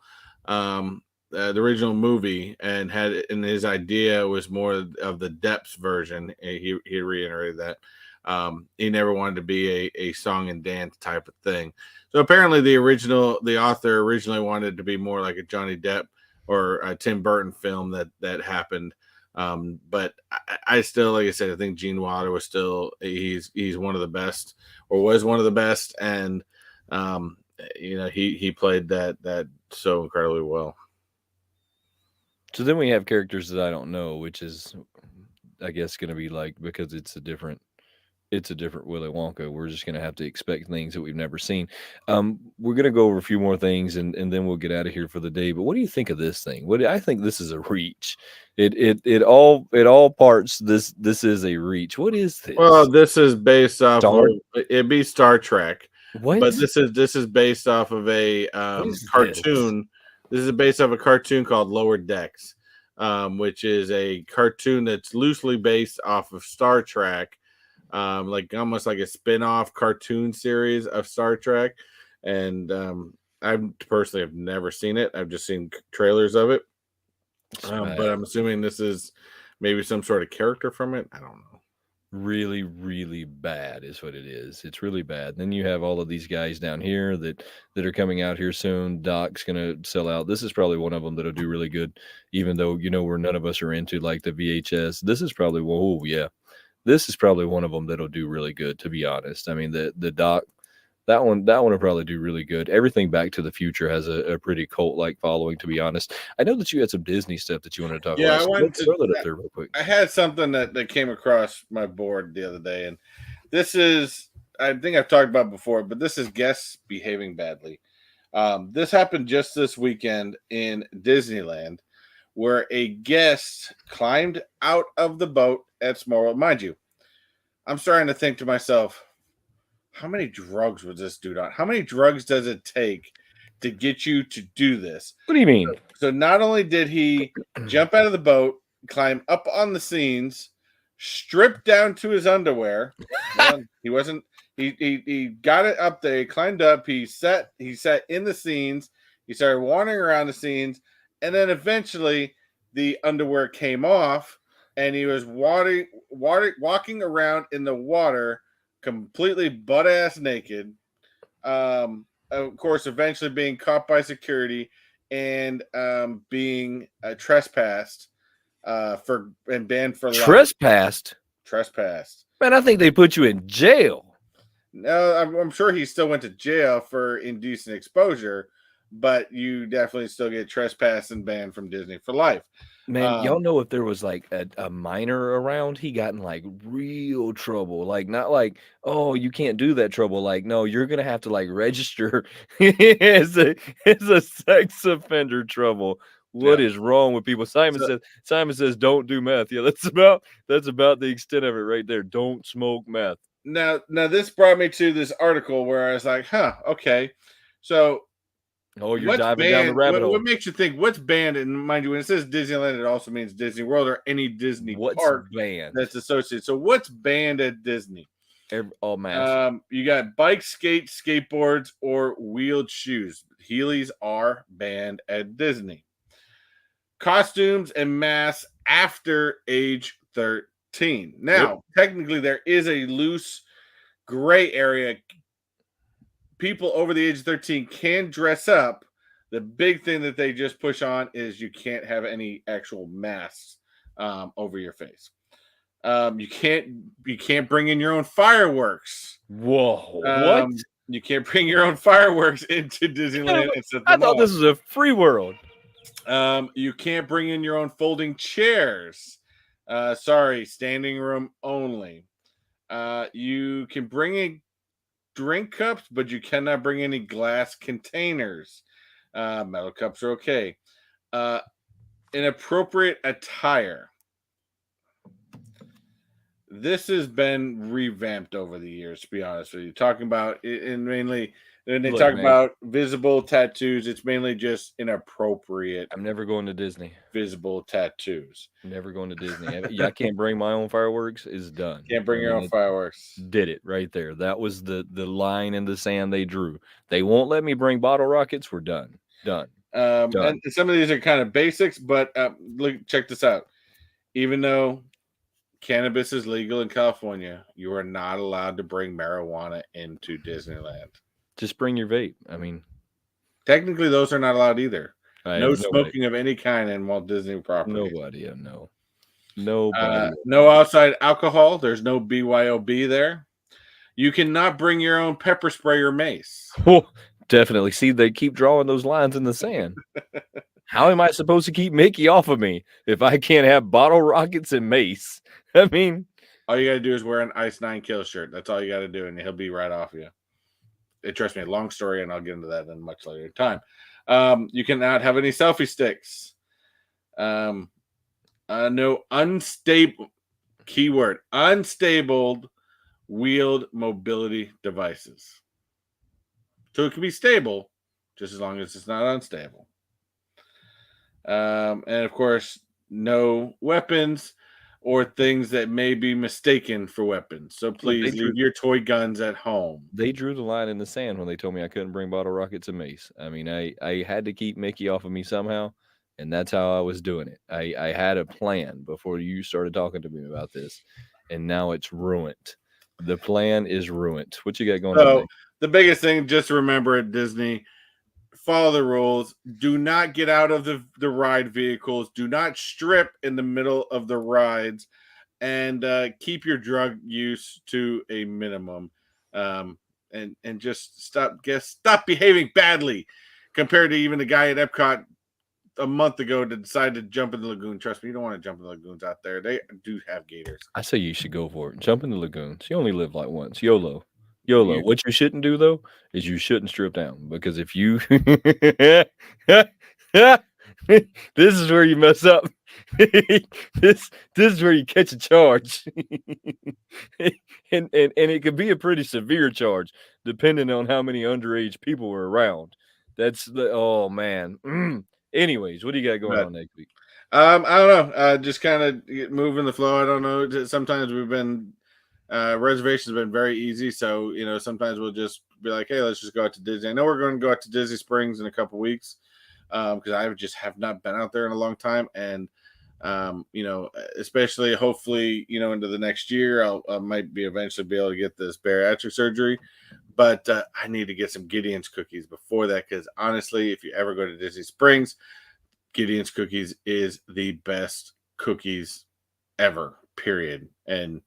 movie and his idea was more of the depths version. He reiterated that he never wanted to be a song and dance type of thing. So apparently the author originally wanted it to be more like a Johnny Depp or a Tim Burton film that happened. But I still, like I said, I think Gene Wilder was still he's one of the best, or was one of the best, and he played that so incredibly well. So then we have characters that I don't know, which is, I guess, going to be like, because it's a different Willy Wonka. We're just going to have to expect things that we've never seen. We're going to go over a few more things and then we'll get out of here for the day. But what do you think of this thing? I think this is a reach. It all parts. This is a reach. What is this? Well, this is based off of it'd be Star Trek. What? But this is based off of a cartoon. This is based off a cartoon called Lower Decks, which is a cartoon that's loosely based off of Star Trek. Like almost like a spin-off cartoon series of Star Trek. And I personally have never seen it. I've just seen trailers of it. But I'm assuming this is maybe some sort of character from it. I don't know. Really, really bad is what it is. It's really bad. Then you have all of these guys down here that are coming out here soon. Doc's gonna sell out. This is probably one of them that'll do really good, even though where none of us are into like the VHS. This is probably, whoa, yeah. This is probably one of them that'll do really good, to be honest. I mean, the doc, that one will probably do really good. Everything Back to the Future has a pretty cult-like following, to be honest. I know that you had some Disney stuff that you wanted to talk Yeah, about, I so went let's to. throw that up there real quick. I had something that came across my board the other day, and this is, I think I've talked about before, but this is guests behaving badly. This happened just this weekend in Disneyland, where a guest climbed out of the boat at Small World. Mind you, I'm starting to think to myself, how many drugs was this dude on? How many drugs does it take to get you to do this? What do you mean? So not only did he jump out of the boat, climb up on the scenes, strip down to his underwear. Well, he wasn't. He got it up there. He climbed up. He sat in the scenes. He started wandering around the scenes, and then eventually the underwear came off, and he was walking around in the water, completely butt ass naked. Of course, eventually being caught by security and being trespassed for and banned for life. Trespassed? Trespassed. Man, I think they put you in jail. No, I'm sure he still went to jail for indecent exposure, but you definitely still get trespassed and banned from Disney for life. Man, y'all know if there was like a minor around, he got in like real trouble. Like not like, oh, you can't do that trouble. Like, no, you're gonna have to like register as a sex offender trouble. What Yeah. is wrong with people? So Simon says don't do meth. Yeah, that's about the extent of it right there. Don't smoke meth. now this brought me to this article where I was like, huh, okay. So Oh, you're what's diving down the banned? rabbit What hole. makes you think what's banned? And mind you, when it says Disneyland, it also means Disney World or any Disney What's park banned? that's associated. So what's banned at Disney? All massive. You got bike, skates, skateboards, or wheeled shoes. Heelys are banned at Disney. Costumes and masks after age 13. Yep. Now, technically, there is a loose gray area. People over the age of 13 can dress up. The big thing that they just push on is you can't have any actual masks over your face. You can't bring in your own fireworks. Whoa, what? You can't bring your own fireworks into Disneyland and set I them thought off. this was a free world. You can't bring in your own folding chairs. Sorry, standing room only. You can bring in drink cups, but you cannot bring any glass containers. Metal cups are okay. Inappropriate attire. This has been revamped over the years, to be honest with you. Talking about it, and mainly when they Look, talk man. about visible tattoos, it's mainly just inappropriate I'm never going to Disney. visible tattoos. Never going to Disney. I can't bring my own fireworks. Is done. Can't bring your own fireworks. Did it right there. That was the line in the sand they drew. They won't let me bring bottle rockets. We're done. Done. And some of these are kind of basics, but look, check this out. Even though cannabis is legal in California, you are not allowed to bring marijuana into Disneyland. Just bring your vape. I mean, technically, those are not allowed either. No nobody, smoking of any kind in Walt Disney property. Nobody. No. Nobody. No outside alcohol. There's no BYOB there. You cannot bring your own pepper spray or mace. Oh, definitely. See, they keep drawing those lines in the sand. How am I supposed to keep Mickey off of me if I can't have bottle rockets and mace? I mean, all you got to do is wear an Ice 9 Kill shirt. That's all you got to do, and he'll be right off you. Trust me, a long story, and I'll get into that in a much later time. You cannot have any selfie sticks. No unstable, keyword, unstable wheeled mobility devices. So it can be stable, just as long as it's not unstable. And of course, no weapons or things that may be mistaken for weapons. So please leave your toy guns at home. They drew the line in the sand when they told me I couldn't bring bottle rockets and mace. I mean, I had to keep Mickey off of me somehow, and that's how I was doing it. I had a plan before you started talking to me about this, and now it's ruined. The plan is ruined. What you got going on? The biggest thing, just remember at Disney, follow the rules. Do not get out of the ride vehicles. Do not strip in the middle of the rides. and keep your drug use to a minimum, and just stop behaving badly compared to even the guy at Epcot a month ago to decide to jump in the lagoon. Trust me, you don't want to jump in the lagoons out there. They do have gators. I say you should go for it. Jump in the lagoons. You only live like once. YOLO. YOLO. You, What you shouldn't do though is you shouldn't strip down because if you this is where you mess up. this is where you catch a charge. and it could be a pretty severe charge depending on how many underage people were around. That's the oh man. Anyways, what do you got going on next week? I don't know. Just kind of moving the flow. I don't know. Sometimes we've been reservations have been very easy, so sometimes we'll just be like, hey, let's just go out to Disney. I know we're going to go out to Disney Springs in a couple weeks because I just have not been out there in a long time, and especially hopefully into the next year, I might be eventually be able to get this bariatric surgery. But I need to get some Gideon's cookies before that because honestly, if you ever go to Disney Springs, Gideon's cookies is the best cookies ever, period. And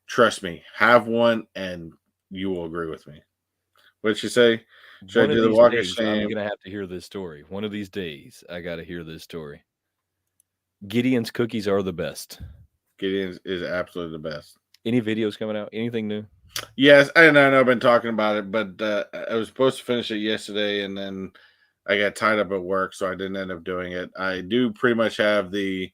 trust me, have one and you will agree with me. What'd you say? Should I do the walk of shame? I'm going to have to hear this story. One of these days, I got to hear this story. Gideon's cookies are the best. Gideon's is absolutely the best. Any videos coming out? Anything new? Yes, I know I've been talking about it, but I was supposed to finish it yesterday, and then I got tied up at work, so I didn't end up doing it. I do pretty much have the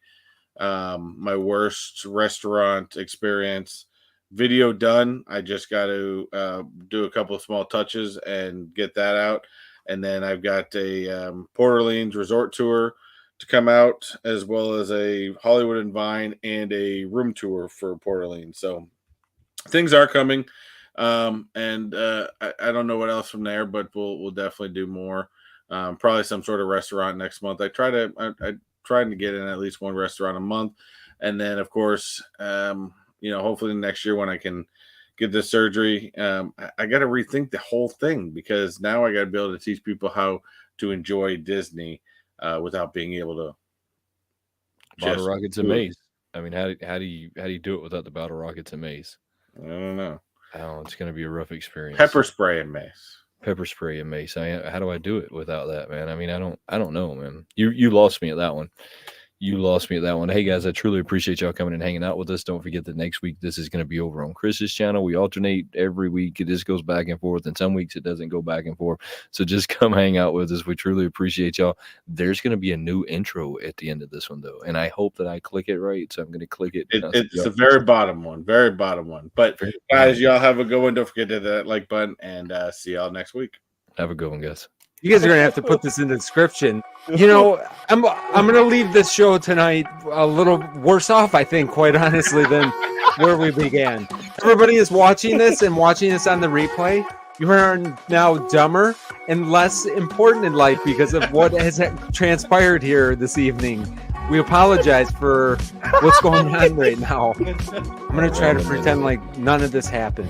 my worst restaurant experience video done. I just got to do a couple of small touches and get that out, and then I've got a Port Orleans resort tour to come out, as well as a Hollywood and Vine and a room tour for Port Orleans. So things are coming, and I don't know what else from there, but we'll definitely do more. Probably some sort of restaurant next month. I try to get in at least one restaurant a month, and then of course, hopefully next year when I can get this surgery, I got to rethink the whole thing because now I got to be able to teach people how to enjoy Disney without being able to. Bottle rockets and maze. I mean, how do you do it without the bottle rockets and maze? I don't know. Oh, it's going to be a rough experience. Pepper spray and mace. Pepper spray and mace. How do I do it without that, man? I mean, I don't know, man. You lost me at that one. You lost me at that one. Hey, guys, I truly appreciate y'all coming and hanging out with us. Don't forget that next week, this is going to be over on Chris's channel. We alternate every week. It just goes back and forth, and some weeks it doesn't go back and forth. So just come hang out with us. We truly appreciate y'all. There's going to be a new intro at the end of this one, though, and I hope that I click it right. So I'm going to click it. It's the very bottom one. But, guys, y'all have a good one. Don't forget to hit that like button, and see y'all next week. Have a good one, guys. You guys are gonna have to put this in the description. I'm gonna leave this show tonight a little worse off, I think, quite honestly, than where we began. Everybody is watching this and watching this on the replay. You are now dumber and less important in life because of what has transpired here this evening. We apologize for what's going on right now. I'm gonna try to pretend like none of this happened.